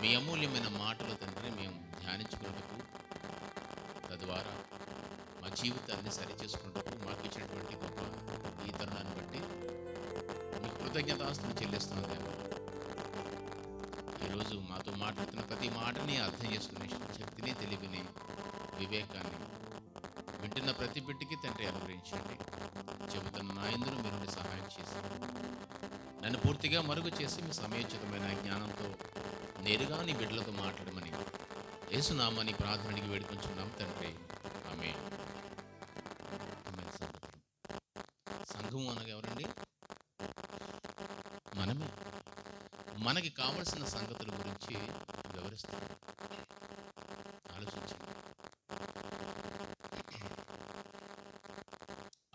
మీ అమూల్యమైన మాటలు తండ్రి మేము ధ్యానించుకున్నటకు, తద్వారా మా జీవితాన్ని సరిచేసుకున్నటకు మాకు ఇచ్చినటువంటి గొప్ప ఈ తరుణాన్ని బట్టి మీకు కృతజ్ఞతాస్తులు చెల్లిస్తున్నాం దేవా. ఈరోజు మాతో మాట్లాడుతున్న ప్రతి మాటని అర్థం చేసుకునే శక్తిని, తెలివిని, వివేకాన్ని వింటున్న ప్రతి బిడ్డకి తండ్రి అనుగ్రహించండి. చెబుతున్న నా యందును మీరు సహాయం చేసి నన్ను పూర్తిగా మరుగు చేసి మీ సమయోచితమైన జ్ఞానంతో నేరుగా నీ బిడ్డలతో మాట్లాడమని యేసునామాని ప్రార్థనకి వేడుకొంచున్నాం తండ్రి. ఆమేన్. సంఘము అనగా ఎవరండి? మనమే. మనకి కావలసిన సంగతుల గురించి వివరిస్తాం. ఆలోచించండి.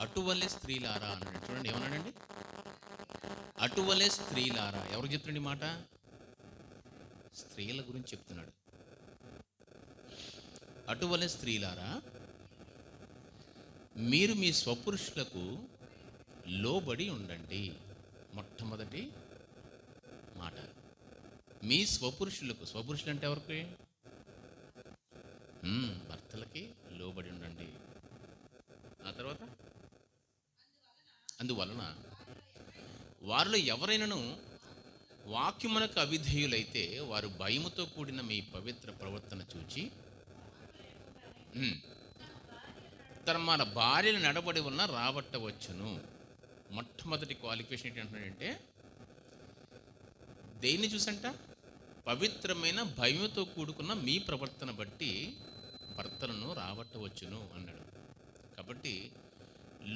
అటువలే స్త్రీలారా అన్నాడు. చూడండి ఏమన్నాడండి? అటువలే స్త్రీలారా. ఎవరికి చెప్తున్నాడు ఈ మాట? స్త్రీల గురించి చెప్తున్నాడు. అటువలే స్త్రీలారా, మీరు మీ స్వపురుషులకు లోబడి ఉండండి. మొట్టమొదటి మాట, మీ స్వపురుషులకు. స్వపురుషులు అంటే ఎవరికి? భర్తలకి లోబడి ఉండండి. ఆ తర్వాత అందువలన వారిలో ఎవరైనాను వాక్యమునకు అవిధేయులైతే వారు భయముతో కూడిన మీ పవిత్ర ప్రవర్తన చూచి మన భార్యలు నడబడి వలన రాబట్టవచ్చును. మొట్టమొదటి క్వాలిఫికేషన్ ఏంటంటే దేన్ని చూసంట? పవిత్రమైన భయముతో కూడుకున్న మీ ప్రవర్తన బట్టి భర్తలను రాబట్టవచ్చును అన్నాడు. కాబట్టి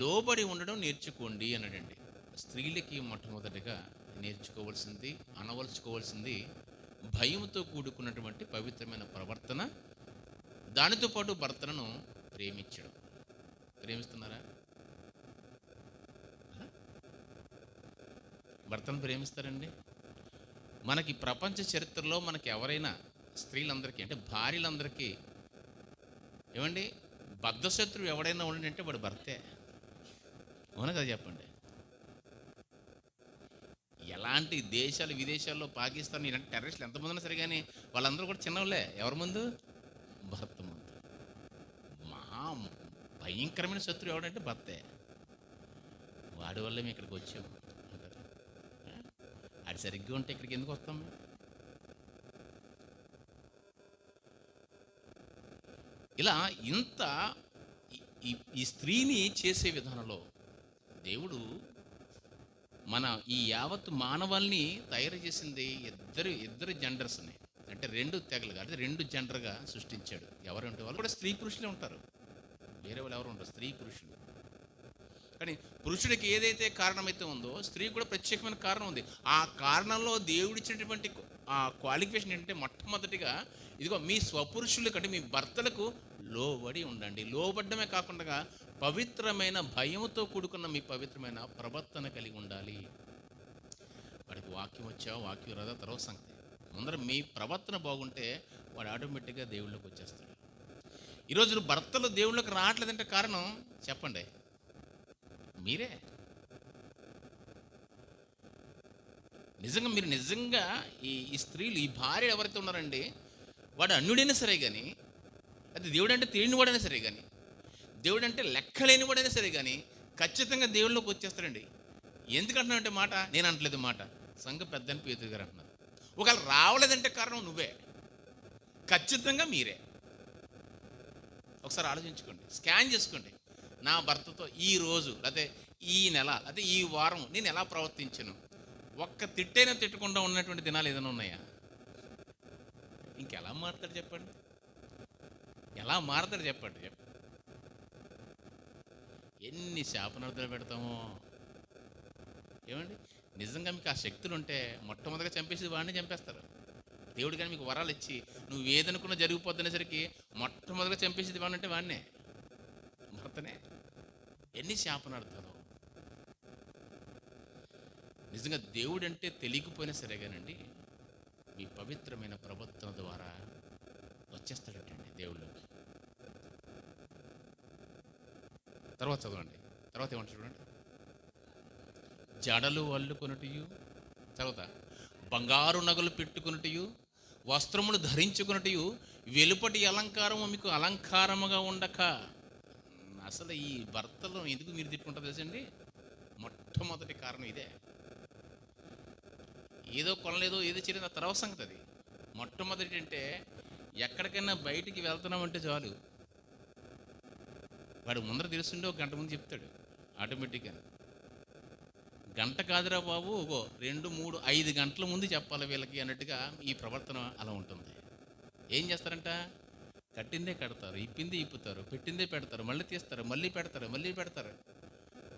లోబడి ఉండడం నేర్చుకోండి అన్నాడండి. స్త్రీలకి మొట్టమొదటిగా నేర్చుకోవాల్సింది, అనవలసుకోవాల్సింది భయముతో కూడుకున్నటువంటి పవిత్రమైన ప్రవర్తన, దానితో పాటు భర్తలను ప్రేమించడం. ప్రేమిస్తున్నారా? భర్తను ప్రేమిస్తారండి? మనకి ప్రపంచ చరిత్రలో మనకి ఎవరైనా స్త్రీలందరికీ అంటే భార్యలందరికీ ఏమండి బద్ధశత్రువు ఎవడైనా ఉండంటే వాడు భర్తే. అవునా కదా? చెప్పండి. ఎలాంటి దేశాలు, విదేశాల్లో పాకిస్తాన్ ఇలాంటి టెర్రరిస్టులు ఎంతమంది ఉన్నా సరే కానీ వాళ్ళందరూ కూడా చిన్నవాళ్ళే. ఎవరి ముందు? భర్త ముందు. మహా భయంకరమైన శత్రువు ఎవడంటే భర్తే. వాడి వల్లే మేము ఇక్కడికి వచ్చాము అంటారు. అది సరిగ్గా ఉంటే ఇక్కడికి ఎందుకు వస్తాం? ఇలా ఇంత ఈ స్త్రీని చేసే విధానంలో దేవుడు మన ఈ యావత్ మానవాల్ని తయారు చేసింది ఇద్దరు జెండర్స్ని, అంటే రెండు తెగలుగా, అంటే రెండు జెండర్గా సృష్టించాడు. ఎవరంటే వాళ్ళు కూడా స్త్రీ పురుషులే ఉంటారు, వేరే వాళ్ళు ఎవరు ఉంటారు, స్త్రీ పురుషులు. కానీ పురుషుడికి ఏదైతే కారణమైతే ఉందో స్త్రీకి కూడా ప్రత్యేకమైన కారణం ఉంది. ఆ కారణంలో దేవుడిచ్చినటువంటి ఆ క్వాలిఫికేషన్ ఏంటంటే మొట్టమొదటిగా ఇదిగో మీ స్వపురుషులకు అంటే మీ భర్తలకు లోబడి ఉండండి. లోబడ్డమే కాకుండా పవిత్రమైన భయముతో కూడుకున్న మీ పవిత్రమైన ప్రవర్తన కలిగి ఉండాలి. వాడికి వాక్యం వచ్చావు, వాక్యం రాదా తర్వాత సంగతి. ముందర మీ ప్రవర్తన బాగుంటే వాడు ఆటోమేటిక్గా దేవుళ్ళకి వచ్చేస్తాడు. ఈరోజు భర్తలు దేవుళ్ళకి రావట్లేదంటే కారణం చెప్పండి, మీరే. మీరు నిజంగా ఈ స్త్రీలు, ఈ భార్య ఎవరైతే ఉన్నారండి, వాడు అన్యుడైనా సరే కానీ, అది దేవుడు అంటే తెలియనివాడైనా సరే కానీ, దేవుడు అంటే లెక్కలేనివాడైనా సరే కానీ ఖచ్చితంగా దేవుళ్ళలోకి వచ్చేస్తాడండి. ఎందుకంటున్నావు అంటే మాట నేను అంటలేదు, మాట సంఘ పెద్దని పేతురు గారు అంటున్నారు. ఒకవేళ రావలేదంటే కారణం నువ్వే, ఖచ్చితంగా మీరే. ఒకసారి ఆలోచించుకోండి, స్కాన్ చేసుకోండి. నా భర్తతో ఈ రోజు లేకపోతే ఈ నెల లేకపోతే ఈ వారం నేను ఎలా ప్రవర్తించను? ఒక్క తిట్టైనా తిట్టకుండా ఉన్నటువంటి దినాలు ఏదైనా ఉన్నాయా? ఇంకెలా మారుతాడు చెప్పండి? ఎలా మారుతాడు చెప్పండి? ఎన్ని శాపనార్థాలు పెడతామో ఏమండి. నిజంగా మీకు ఆ శక్తులు ఉంటే మొట్టమొదటిగా చంపేసి వాడిని చంపేస్తారు. దేవుడు కానీ మీకు వరాలు ఇచ్చి నువ్వు ఏదనుకున్నా జరిగిపోద్దనేసరికి మొట్టమొదటిగా చంపేసేది వాడినంటే వాడినే, భర్తనే. ఎన్ని శాపనార్థాలు. నిజంగా దేవుడు అంటే తెలియకపోయినా సరే కానండి మీ పవిత్రమైన ప్రవర్తన ద్వారా వచ్చేస్తాడటండి దేవుళ్ళకి. తర్వాత చదవండి, తర్వాత ఏమంటారు చూడండి. జడలు అల్లుకొనుటయు, తర్వాత బంగారు నగలు పెట్టుకొనుటయు, వస్త్రములు ధరించుకున్నట్టు వెలుపటి అలంకారము మీకు అలంకారముగా ఉండక. అసలు ఈ భర్తలు ఎందుకు మీరు తిట్టుకుంటారు తెలుసండి? మొట్టమొదటి కారణం ఇదే. ఏదో కొనలేదో ఏదో చేయలేదు ఆ తర్వాత సంగతి. అది మొట్టమొదటి అంటే ఎక్కడికైనా బయటికి వెళ్తున్నామంటే చాలు, వాడు ముందర తెలుస్తుండే ఒక గంట ముందు చెప్తాడు ఆటోమేటిక్గా. గంట కాదురా బాబు, ఓ 2, 3, 5 గంటల ముందు చెప్పాలి వీళ్ళకి అన్నట్టుగా ఈ ప్రవర్తన అలా ఉంటుంది. ఏం చేస్తారంట? కట్టిందే కడతారు, ఇప్పిందే ఇప్పుతారు, పెట్టిందే పెడతారు, మళ్ళీ తీస్తారు, మళ్ళీ పెడతారు, మళ్ళీ పెడతారు.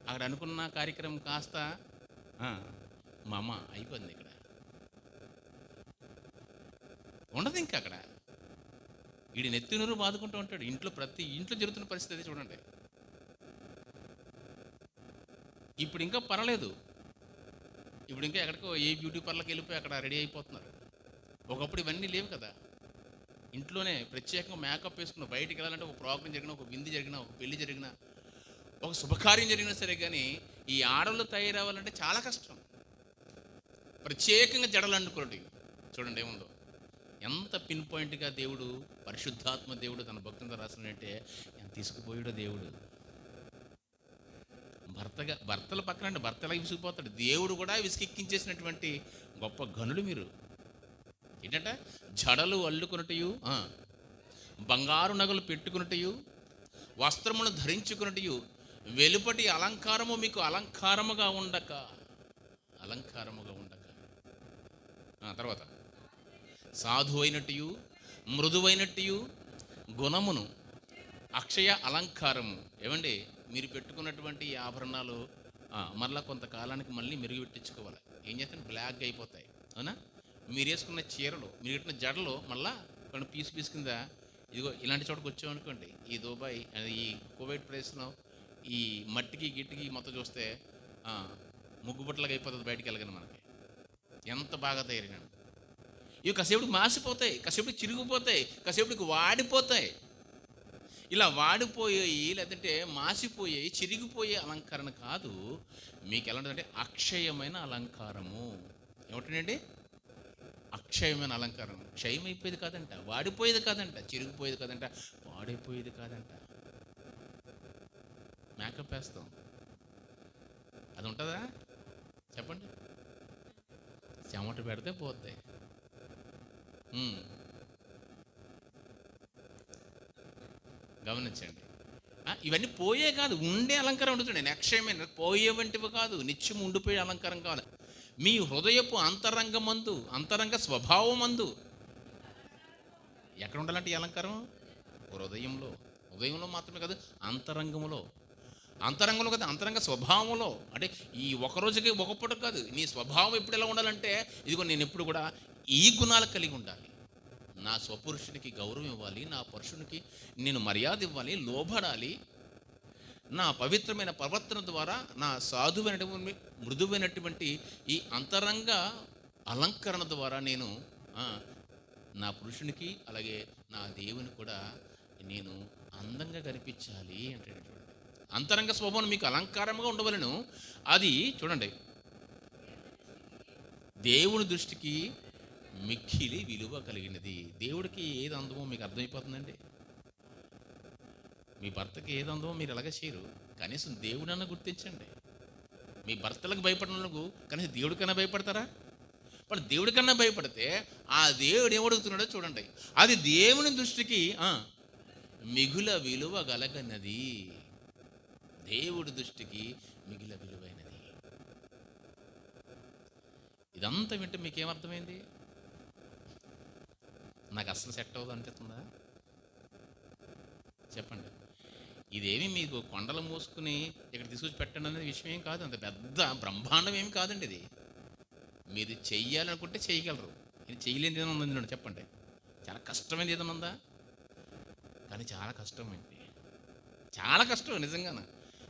అక్కడ అనుకున్న కార్యక్రమం కాస్త మా అమ్మ అయిపోయింది, ఇక్కడ ఉండదు ఇంకా. అక్కడ వీడి నెత్తినూరు బాదుకుంటూ ఉంటాడు. ఇంట్లో ప్రతి ఇంట్లో జరుగుతున్న పరిస్థితి చూడండి. ఇప్పుడు ఇంకా పర్వాలేదు, ఇప్పుడు ఇంకా ఎక్కడికో ఏ బ్యూటీ పార్లర్కి వెళ్ళిపోయి అక్కడ రెడీ అయిపోతున్నారు. ఒకప్పుడు ఇవన్నీ లేవు కదా. ఇంట్లోనే ప్రత్యేకంగా మేకప్ వేసుకున్న బయటికి వెళ్ళాలంటే ఒక ప్రోగ్రాం జరిగినా, ఒక విందు జరిగినా, ఒక పెళ్లి జరిగినా, ఒక శుభకార్యం జరిగినా సరే కానీ ఈ ఆడవాళ్ళు తయారవ్వాలంటే చాలా కష్టం. ప్రత్యేకంగా జడలు అంటుకోండి. చూడండి ఏముందో, ఎంత పిన్ పాయింట్గా దేవుడు, పరిశుద్ధాత్మ దేవుడు తన భక్తులతో రాసినంటే ఎంత తీసుకుపోయాడో దేవుడు. భర్తల పక్కన అంటే భర్త ఎలా విసిగిపోతాడు, దేవుడు కూడా విసికెక్కించేసినటువంటి గొప్ప గనులు మీరు. ఏంటంటే జడలు అల్లుకున్నట్టు, బంగారు నగలు పెట్టుకున్నట్టు, వస్త్రమును ధరించుకున్నట్టు, వెలుపటి అలంకారము మీకు అలంకారముగా ఉండక. తర్వాత సాధు అయినట్టు, మృదువైనట్టు, గుణమును, అక్షయ అలంకారము. ఏమండి, మీరు పెట్టుకున్నటువంటి ఈ ఆభరణాలు మరలా కొంతకాలానికి మళ్ళీ మెరుగు పెట్టించుకోవాలి. ఏం చేస్తాను, బ్లాక్ అయిపోతాయి. అవునా? మీరు వేసుకున్న చీరలు, మీరు పెట్టిన జడలు మళ్ళా కొన్ని పీసు కింద, ఇదిగో ఇలాంటి చోటకి వచ్చామనుకోండి, ఈ దుబాయ్, ఈ కువైట్ ప్లేస్లో ఈ మట్టికి గిట్టికి మొత్తం చూస్తే ముగ్గుబుట్టలుగా అయిపోతుంది బయటికి వెళ్ళగానే. మనకి ఎంత బాగా తయారైనాడు. ఇవి కాసేపుడికి మాసిపోతాయి, కాసేపుడికి చిరిగిపోతాయి, కాసేపుడికి వాడిపోతాయి. ఇలా వాడిపోయాయి, లేదంటే మాసిపోయాయి, చిరిగిపోయే అలంకరణ కాదు. మీకు ఎలా ఉంటుందంటే అక్షయమైన అలంకారము. ఏమిటండి? అక్షయమైన అలంకారం. క్షయమైపోయేది కాదంట, వాడిపోయేది కాదంట, చిరిగిపోయేది కాదంట, పాడైపోయేది కాదంట. మేకప్ వేస్తాం, అది ఉంటుందా చెప్పండి? చెమట పెడితే పోతాయి. గమనించండి, ఇవన్నీ పోయే కాదు, ఉండే అలంకారం ఉండుతుంది. అక్షయమైన పోయే వంటివి కాదు, నిత్యం ఉండిపోయే అలంకారం కావాలి. మీ హృదయపు అంతరంగ స్వభావమందు ఎక్కడ ఉండాలంటే ఈ అలంకారం? హృదయంలో మాత్రమే కాదు, అంతరంగంలో కాదు, అంతరంగ స్వభావంలో. అంటే ఈ ఒకరోజుకి ఒక పూట కాదు, నీ స్వభావం ఎప్పుడు ఎలా ఉండాలంటే, ఇదిగో నేను ఎప్పుడు కూడా ఈ గుణాలు కలిగి ఉండాలి. నా స్వపురుషునికి గౌరవం ఇవ్వాలి, నా పురుషునికి నేను మర్యాద ఇవ్వాలి, లోబడాలి. నా పవిత్రమైన ప్రవర్తన ద్వారా, నా సాధువైనటువంటి మృదువైనటువంటి ఈ అంతరంగ అలంకరణ ద్వారా నేను నా పురుషునికి అలాగే నా దేవుని కూడా నేను అందంగా కనిపించాలి అంటే. అంతరంగ స్వభావం మీకు అలంకారంగా ఉండవలను. అది చూడండి, దేవుని దృష్టికి మిక్కిలి విలువ కలిగినది. దేవుడికి ఏది అందమో మీకు అర్థమైపోతుందండి. మీ భర్తకి ఏది అందమో మీరు ఎలాగ చేయరు, కనీసం దేవుడన్నా గుర్తించండి. మీ భర్తలకు భయపడినందుకు కనీసం దేవుడికన్నా భయపడతారా? వాళ్ళు దేవుడికన్నా భయపడితే ఆ దేవుడు ఏమడుగుతున్నాడో చూడండి. అది దేవుని దృష్టికి మిగుల విలువ గలగనది. దేవుడి దృష్టికి మిగిల విలువైనది. ఇదంతా వింటే మీకేమర్థమైంది? నాకు అస్సలు సెట్ అవ్వదు అనిపిస్తుందా? చెప్పండి. ఇదేమి మీకు కొండలు మోసుకుని ఇక్కడ తీసుకొచ్చి పెట్టండి అనేది విషయం ఏం కాదు, అంత పెద్ద బ్రహ్మాండం ఏమి కాదండి. ఇది మీరు చెయ్యాలనుకుంటే చేయగలరు. ఇది చేయలేనిది ఏదైనా ఉందండి చెప్పండి. చాలా కష్టమైనది ఏదైనా ఉందా? కానీ చాలా కష్టమైంది, చాలా కష్టం నిజంగా.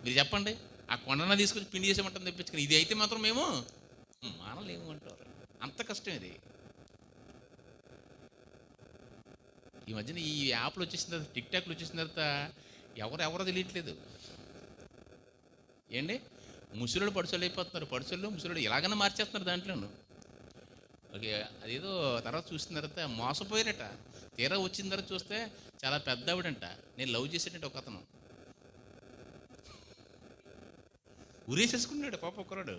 మీరు చెప్పండి, ఆ కొండన తీసుకొచ్చి పిండి చేసేమంటాం తెప్పించుకుని, ఇది అయితే మాత్రం మేము మానలేము అంటారు. అంత కష్టం ఇది. ఈ మధ్యన ఈ యాప్లు వచ్చేసిన తర్వాత, టిక్ టాక్లు వచ్చేసిన తర్వాత ఎవరో తెలియట్లేదు ఏంటి. ముసలుడు పడుసలు అయిపోతున్నారు, పడుసలు ముసలుడు ఎలాగైనా మార్చేస్తున్నారు దాంట్లోనూ. ఓకే, అదేదో తర్వాత చూసిన తర్వాత మోసపోయారట. తీరా వచ్చిన తర్వాత చూస్తే చాలా పెద్ద ఆవిడంట. నేను లవ్ చేసేటంటే ఒక అతను ఉరేసేసుకున్నాడు పాప కుర్రాడు.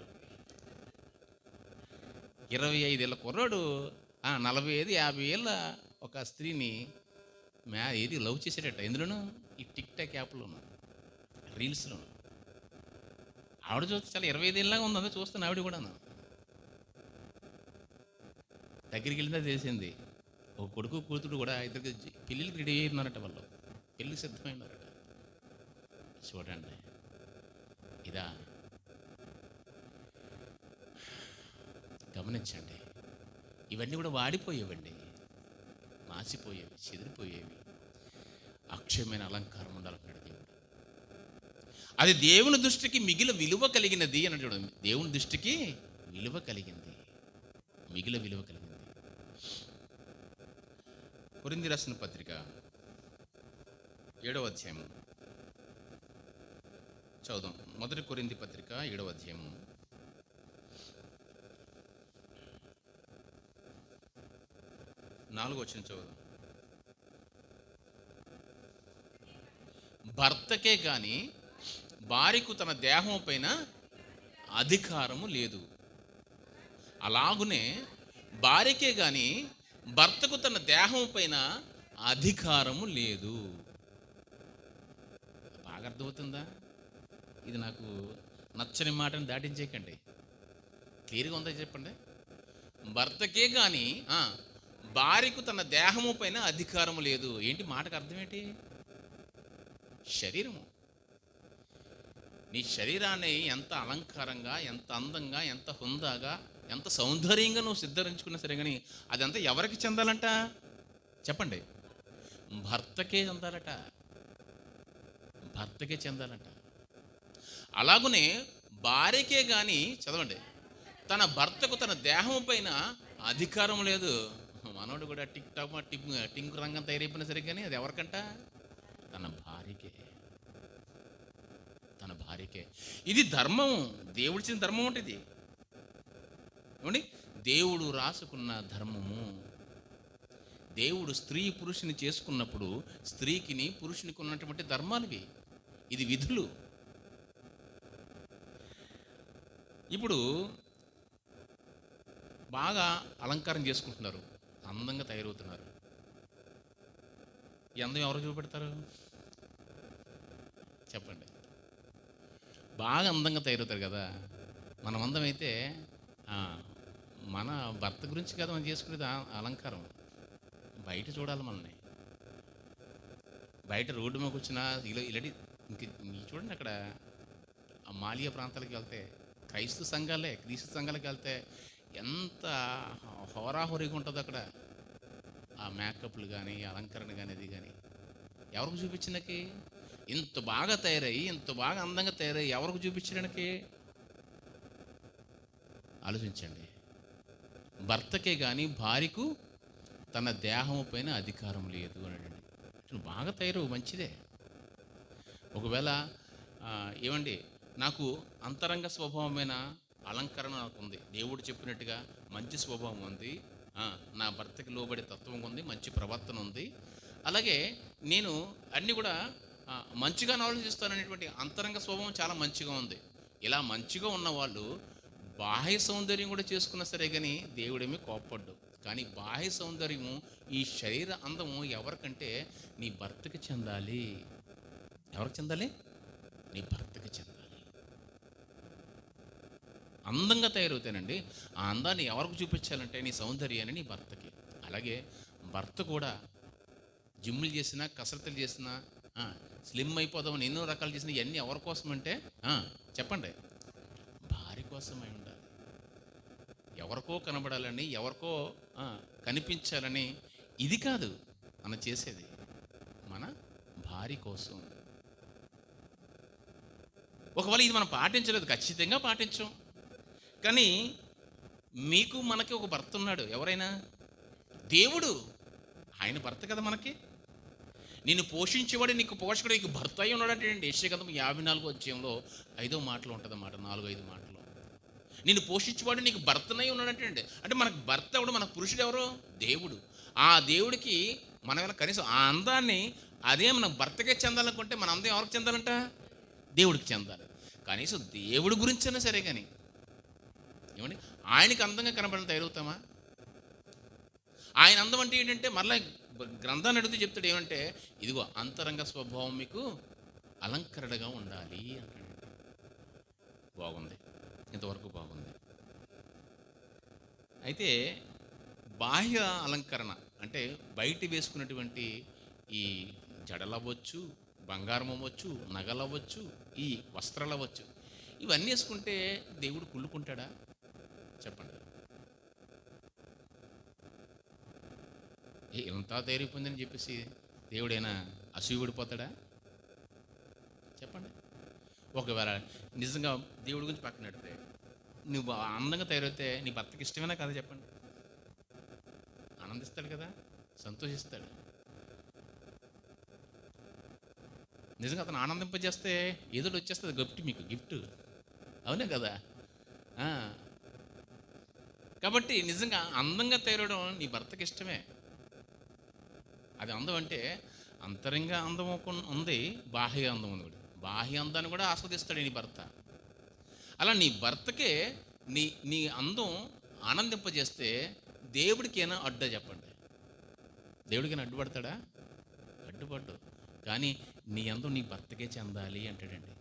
25 ఏళ్ళ కుర్రాడు 45 50 ఏళ్ళ ఒక స్త్రీని ఏది లవ్ చేసేటట్ట. ఎందులోనూ ఈ టిక్ టాక్ యాప్లోను, రీల్స్లోను. ఆవిడ చూస్తే చాలా 25 ఏళ్ళలాగా ఉంది. అంతా చూస్తాను ఆవిడ కూడాను. దగ్గరికి వెళ్ళిందా తెలిసింది. ఒక కొడుకు కూతురు కూడా ఇద్దరికి పెళ్ళిళ్ళకి రెడీ అయినారట. వాళ్ళు పెళ్ళికి సిద్ధమైనారట. చూడండి, ఇదా గమనించండి. ఇవన్నీ కూడా వాడిపోయేవండి, మాసిపోయేవి, చెదిరిపోయేవి. అక్షయమైన అలంకారం ఉండాలన్నాడు దేవుడు. అది దేవుని దృష్టికి మిగిలిన విలువ కలిగినది అని చూడండి. దేవుని దృష్టికి విలువ కలిగింది, మిగిలిన విలువ కలిగింది. కొరింథీ రాసిన పత్రిక 7వ అధ్యాయము చదువుదాం. మొదటి కొరింథీ పత్రిక 7వ అధ్యాయము 4వ వచనం చదువుదాం. భర్తకే గాని భార్యకు తన దేహం పైన అధికారము లేదు. అలాగునే భార్యకే గాని భర్తకు తన దేహం పైన అధికారము లేదు. బాగా అర్థమవుతుందా? ఇది నాకు నచ్చని మాటను దాటించేయకండి. క్లియర్గా ఉందా చెప్పండి. భర్తకే కానీ భార్యకు తన దేహము పైన అధికారము లేదు. ఏంటి మాటకు అర్థం ఏంటి? శరీరము. నీ శరీరాన్ని ఎంత అలంకారంగా, ఎంత అందంగా, ఎంత హుందాగా, ఎంత సౌందర్యంగా నువ్వు సిద్ధరించుకున్నా సరే కానీ అదంతా ఎవరికి చెందాలంట చెప్పండి? భర్తకే చెందాలట. భర్తకే చెందాలంట. అలాగునే భార్యకే కానీ చదవండి, తన భర్తకు తన దేహం పైన అధికారం లేదు. మనోడు కూడా టిక్ టాక్ టింక్ రంగం తయారైపోయినా సరే కానీ అది ఎవరికంట? తన భార్యకే. తన భార్యకే. ఇది ధర్మం, దేవుడిచ్చిన ధర్మం ఉంటుంది. ఏమండి? దేవుడు రాసుకున్న ధర్మము. దేవుడు స్త్రీ పురుషుని చేసుకున్నప్పుడు స్త్రీకిని పురుషునికి ఉన్నటువంటి ధర్మాలువి. ఇది విధులు. ఇప్పుడు బాగా అలంకారం చేసుకుంటున్నారు, అందంగా తయారవుతున్నారు. ఈ అందం ఎవరు చూపెడతారు చెప్పండి? బాగా అందంగా తయారవుతారు కదా. మన అందం అయితే మన భర్త గురించి కదా మనం చేసుకునేది అలంకారం. బయట చూడాలి మనల్ని. బయట రోడ్డు మీద వచ్చిన ఇలాంటి ఇంక చూడండి, అక్కడ ఆ మాలియా ప్రాంతాలకు వెళ్తే, క్రీస్తు సంఘాలకు వెళ్తే ఎంత హోరాహోరీగా ఉంటుందో అక్కడ. ఆ మేకప్లు కానీ, అలంకరణ కానీ, అది కానీ ఎవరికి చూపించినకి? ఇంత బాగా తయారయ్యి, ఇంత బాగా అందంగా తయారయ్యి ఎవరికి చూపించడానికి? ఆలోచించండి. భర్తకే కానీ భార్యకు తన దేహం పైన అధికారం లేదు అనండి. బాగా తయారు మంచిదే. ఒకవేళ ఏమండి, నాకు అంతరంగ స్వభావమైన అలంకరణ నాకు ఉంది, దేవుడు చెప్పినట్టుగా మంచి స్వభావం ఉంది, నా భర్తకి లోబడే తత్వం ఉంది, మంచి ప్రవర్తన ఉంది, అలాగే నేను అన్నీ కూడా మంచిగా ఆలోచిస్తాననేటువంటి అంతరంగ స్వభావం చాలా మంచిగా ఉంది. ఇలా మంచిగా ఉన్నవాళ్ళు బాహ్య సౌందర్యం కూడా చేసుకున్నా సరే కానీ దేవుడేమీ కోప్పడ్డు. కానీ బాహ్య సౌందర్యము, ఈ శరీర అందము ఎవరికంటే నీ భర్తకి చెందాలి. ఎవరికి చెందాలి? నీ భర్తకి చెందాలి. అందంగా తయారవుతానండి. ఆ అందాన్ని ఎవరికి చూపించాలంటే నీ సౌందర్యాన్ని నీ భర్తకి. అలాగే భర్త కూడా జిమ్ములు చేసినా, కసరత్తులు చేసినా, స్లిమ్ అయిపోదామని ఎన్నో రకాలు చేసినా ఇవన్నీ ఎవరి కోసం అంటే చెప్పండి? భార్య కోసమై ఉండాలి. ఎవరికో కనబడాలని, ఎవరికో కనిపించాలని ఇది కాదు మనం చేసేది, మన భార్య కోసం. ఒకవేళ ఇది మనం పాటించలేదు, ఖచ్చితంగా పాటించం. కానీ మీకు మనకి ఒక భర్త ఉన్నాడు. ఎవరైనా? దేవుడు. ఆయన భర్త కదా మనకి. నిన్ను పోషించేవాడు, నీకు పోషకుడు, నీకు భర్త అయి ఉన్నాడంటే యెషయా గ్రంథం 54వ అధ్యాయంలో 5వ మాటలో ఉంటుంది అన్నమాట. 4-5 మాటలు. నిన్ను పోషించేవాడు నీకు భర్తనై ఉన్నాడంటే అంటే మనకు భర్త ఎవడు, మన పురుషుడు ఎవరు? దేవుడు. ఆ దేవుడికి మనం ఏమైనా కనీసం ఆ అందాన్ని అదే మన భర్తకే చెందాలనుకుంటే మన అందం ఎవరికి చెందాలంట? దేవుడికి చెందాలి. కనీసం దేవుడి గురించైనా సరే కానీ ఏమండి ఆయనకి అందంగా కనబడాలని తయారవుతామా? ఆయన అందం అంటే ఏంటంటే మరలా గ్రంథాన్ని అడిగితే చెప్తాడు ఏమంటే, ఇదిగో అంతరంగ స్వభావం మీకు అలంకరణగా ఉండాలి అంటాడు. బాగుంది, ఇంతవరకు బాగుంది. అయితే బాహ్య అలంకరణ అంటే బయట వేసుకున్నటువంటి ఈ జడలు అవ్వచ్చు, బంగారం అవ్వచ్చు, నగలు అవ్వచ్చు, ఈ వస్త్రాలు అవ్వచ్చు, ఇవన్నీ వేసుకుంటే దేవుడు కుళ్ళుకుంటాడా? చెప్పండి. ఇంత తయారైపోయిందని చెప్పేసి దేవుడైనా అసూయపడిపోతాడా? చెప్పండి. ఒకవేళ నిజంగా దేవుడి గురించి పక్కన పెడితే నువ్వు అందంగా తయారైతే నీ భర్తకి ఇష్టమేనా కదా? చెప్పండి. ఆనందిస్తాడు కదా, సంతోషిస్తాడు. నిజంగా అతను ఆనందింపజేస్తే ఏదో వచ్చేస్తుంది గిఫ్ట్, మీకు గిఫ్ట్. అవునే కదా? కాబట్టి నిజంగా అందంగా తయారవడం నీ భర్తకి ఇష్టమే. అది అందం అంటే అంతరంగ అందం ఉంది, బాహ్య అందం ఉంది కూడా. బాహ్య అందాన్ని కూడా ఆస్వాదిస్తాడు నీ భర్త. అలా నీ భర్తకే నీ అందం ఆనందింపజేస్తే దేవుడికైనా అడ్డా? చెప్పండి. దేవుడికైనా అడ్డుపడతాడా? అడ్డుపడ్డు. కానీ నీ అందం నీ భర్తకే చెందాలి అంటాడండి.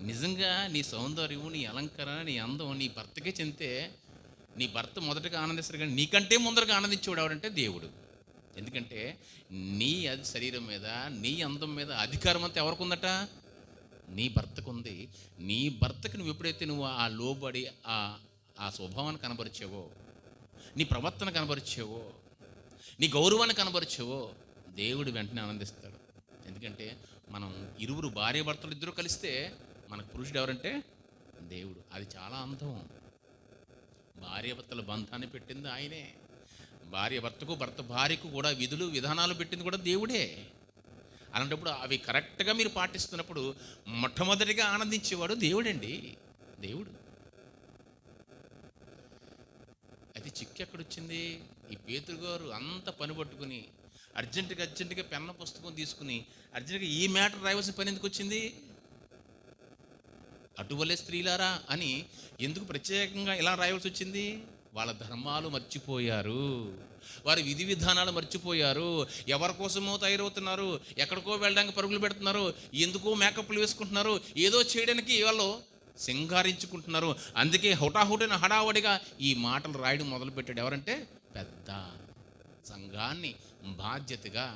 నిజంగా నీ సౌందర్యం, నీ అలంకరణ, నీ అందం నీ భర్తకే చెందితే నీ భర్త మొదటగా ఆనందిస్తాడు. కానీ నీకంటే ముందరగా ఆనందించేవాడు ఎవడంటే దేవుడు. ఎందుకంటే నీ శరీరం మీద, నీ అందం మీద అధికారం అంతా ఎవరికి ఉందట? నీ భర్తకు ఉంది. నీ భర్తకి నువ్వు ఎప్పుడైతే నువ్వు ఆ లోబడి ఆ స్వభావాన్ని కనబరిచావో, నీ ప్రవర్తన కనబరిచావో, నీ గౌరవాన్ని కనబరిచావో, దేవుడు వెంటనే ఆనందిస్తాడు. ఎందుకంటే మనం ఇరువురు భార్య భర్తలు ఇద్దరు కలిస్తే మనకు పురుషుడు ఎవరంటే దేవుడు. అది చాలా అందం. భార్య భర్తల బంధాన్ని పెట్టింది ఆయనే. భార్య భర్తకు, భర్త భార్యకు కూడా విధులు విధానాలు పెట్టింది కూడా దేవుడే. అలాంటప్పుడు అవి కరెక్ట్గా మీరు పాటిస్తున్నప్పుడు మొట్టమొదటిగా ఆనందించేవాడు దేవుడండి, దేవుడు. అయితే చిక్కు ఎక్కడొచ్చింది? ఈ పేతురు గారు అంత పని పట్టుకుని అర్జెంటుగా పెన్న పుస్తకం తీసుకుని అర్జెంటుగా ఈ మ్యాటర్ రాయవలసిన పని ఎందుకు వచ్చింది? అటువలే స్త్రీలారా అని ఎందుకు ప్రత్యేకంగా ఇలా రాయవలసి వచ్చింది? వాళ్ళ ధర్మాలు మర్చిపోయారు, వారి విధి విధానాలు మర్చిపోయారు, ఎవరి కోసమో తయారవుతున్నారు, ఎక్కడికో వెళ్ళడానికి పరుగులు పెడుతున్నారు, ఎందుకో మేకప్లు వేసుకుంటున్నారు, ఏదో చేయడానికి వాళ్ళు సింగారించుకుంటున్నారు. అందుకే హుటాహుటిన హడావడిగా ఈ మాటలు రాయడం మొదలుపెట్టాడు. ఎవరంటే పెద్ద సంఘాన్ని బాధ్యతగా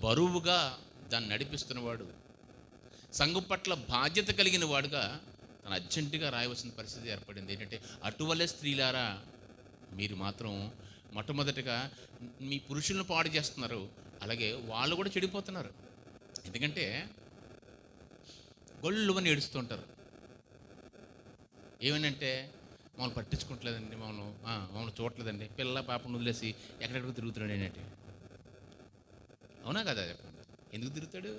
బరువుగా దాన్ని నడిపిస్తున్నవాడు, సంఘం పట్ల బాధ్యత కలిగిన వాడుగా తను అర్జెంటుగా రాయవలసిన పరిస్థితి ఏర్పడింది. ఏంటంటే అటువలే స్త్రీలారా, మీరు మాత్రం మొట్టమొదటిగా మీ పురుషులను పాడు చేస్తున్నారు, అలాగే వాళ్ళు కూడా చెడిపోతున్నారు. ఎందుకంటే గొల్లువని ఏడుస్తుంటారు. ఏమనంటే మమ్మల్ని పట్టించుకోవట్లేదండి, మమ్మల్ని చూడట్లేదండి, పిల్ల పాపను వదిలేసి ఎక్కడెక్కడికి తిరుగుతున్నాడు ఏంటంటే. అవునా కదా? చెప్పండి. ఎందుకు తిరుగుతాడు?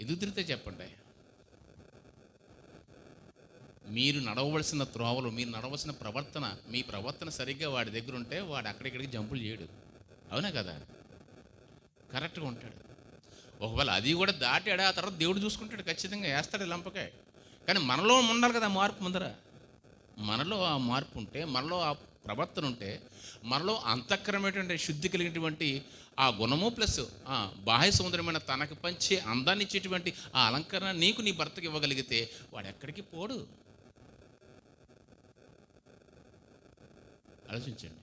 ఎందుకు తిరిగితే చెప్పండి. మీరు నడవవలసిన త్రోవలు, మీరు నడవలసిన ప్రవర్తన, మీ ప్రవర్తన సరిగ్గా వాడి దగ్గర ఉంటే వాడు అక్కడిక్కడికి జంపులు చేయడు. అవునా కదా? కరెక్ట్గా ఉంటాడు. ఒకవేళ అది కూడా దాటాడా ఆ తర్వాత దేవుడు చూసుకుంటాడు, ఖచ్చితంగా వేస్తాడు లంపకాయ. కానీ మనలో ఉండాలి కదా మార్పు. ముందర మనలో ఆ మార్పు ఉంటే, మనలో ఆ ప్రవర్తన ఉంటే, మనలో అంతఃకరమైనటువంటి శుద్ధి కలిగినటువంటి ఆ గుణము ప్లస్ బాహ్య సౌందర్యమైన తనకు పంచే అందాన్ని ఇచ్చేటువంటి ఆ అలంకరణ నీకు నీ భర్తకి ఇవ్వగలిగితే వాడు ఎక్కడికి పోడు. ఆలోచించండి.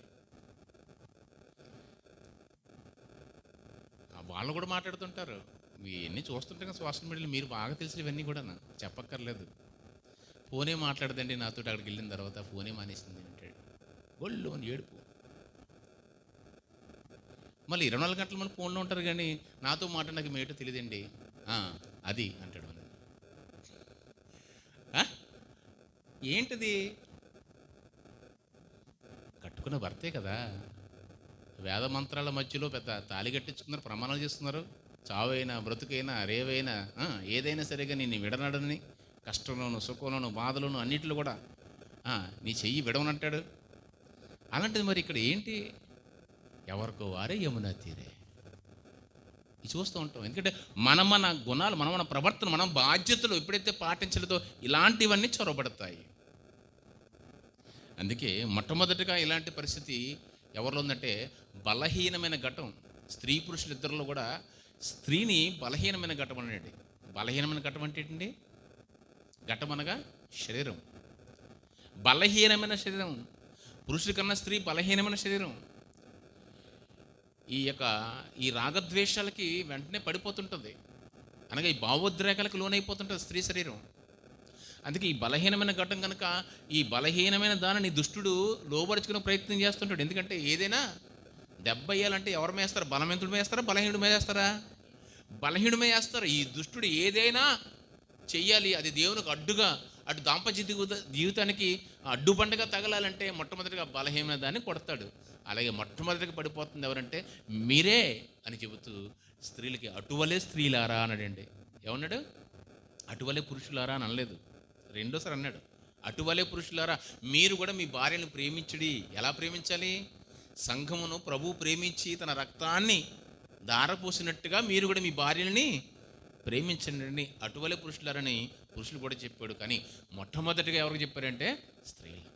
వాళ్ళు కూడా మాట్లాడుతుంటారు, ఇవన్నీ చూస్తుంటే సోషల్ మీడియాలో మీరు బాగా తెలిసిన ఇవన్నీ కూడా చెప్పక్కర్లేదు. ఫోనే మాట్లాడదండి నాతో, అక్కడికి వెళ్ళిన తర్వాత ఫోనే మానేసింది అంటాడు. గొల్లు అని ఏడుపు. మళ్ళీ 24 గంటలు మన ఫోన్లో ఉంటారు, కానీ నాతో మాట నాకు మేటో తెలియదండి అది అంటాడు. ఏంటిది? కట్టుకున్న భర్తే కదా. వేద మంత్రాల మధ్యలో పెద్ద తాళి కట్టించుకున్నారు, ప్రమాణాలు చేస్తున్నారు. చావైనా బ్రతుకైనా రేవైనా ఏదైనా సరిగా నేను విడనడని, కష్టంలోను సుఖంలోను బాధలోను అన్నిటిలో కూడా నీ చెయ్యి విడవనంటాడు. అలాంటిది మరి ఇక్కడ ఏంటి? ఎవరికో వారే యమునా తీరే. ఇది చూస్తూ ఉంటాం. ఎందుకంటే మన గుణాలు, మన ప్రవర్తన, మన బాధ్యతలు ఎప్పుడైతే పాటించలేదో ఇలాంటివన్నీ చొరబడతాయి. అందుకే మొట్టమొదటిగా ఇలాంటి పరిస్థితి ఎవరిలో ఉందంటే బలహీనమైన ఘటం. స్త్రీ పురుషులు ఇద్దరిలో కూడా స్త్రీని బలహీనమైన ఘటం అనేది. బలహీనమైన ఘటం అంటే ఏంటండి? ఘటం అనగా శరీరం, బలహీనమైన శరీరం. పురుషుల కన్నా స్త్రీ బలహీనమైన శరీరం. ఈ రాగద్వేషాలకి వెంటనే పడిపోతుంటుంది, అనగా ఈ భావోద్రేకాలకు లోనైపోతుంటుంది స్త్రీ శరీరం. అందుకే ఈ బలహీనమైన ఘటం కనుక ఈ బలహీనమైన దానిని దుష్టుడు లోబరుచుకునే ప్రయత్నం చేస్తుంటాడు. ఎందుకంటే ఏదైనా దెబ్బ వేయాలంటే ఎవరు వేస్తారు? బలవంతుడు వేస్తారా? బలహీనుడు వేస్తారా? బలహీనుడు వేస్తారు. ఈ దుష్టుడు ఏదైనా చెయ్యాలి, అది దేవునికి అడ్డుగా, అటు దాంపత్య జీవితానికి అడ్డుబండగా తగలాలంటే మొట్టమొదటిగా బలహీనమైన దాన్ని కొడతాడు. అలాగే మొట్టమొదటిగా పడిపోతుంది ఎవరంటే మీరే అని చెబుతూ స్త్రీలకి అటువలే స్త్రీలారా అన్నాడండి. ఏమన్నాడు? అటువలే పురుషులారా అని అనలేదు, రెండోసారి అన్నాడు. అటువలే పురుషులారా మీరు కూడా మీ భార్యను ప్రేమించుడి. ఎలా ప్రేమించాలి? సంఘమును ప్రభువు ప్రేమించి తన రక్తాన్ని దారపోసినట్టుగా మీరు కూడా మీ భార్యని ప్రేమించండి. అటువలే పురుషులారని పురుషులు కూడా చెప్పాడు. కానీ మొట్టమొదటిగా ఎవరికి చెప్పారంటే స్త్రీలకు.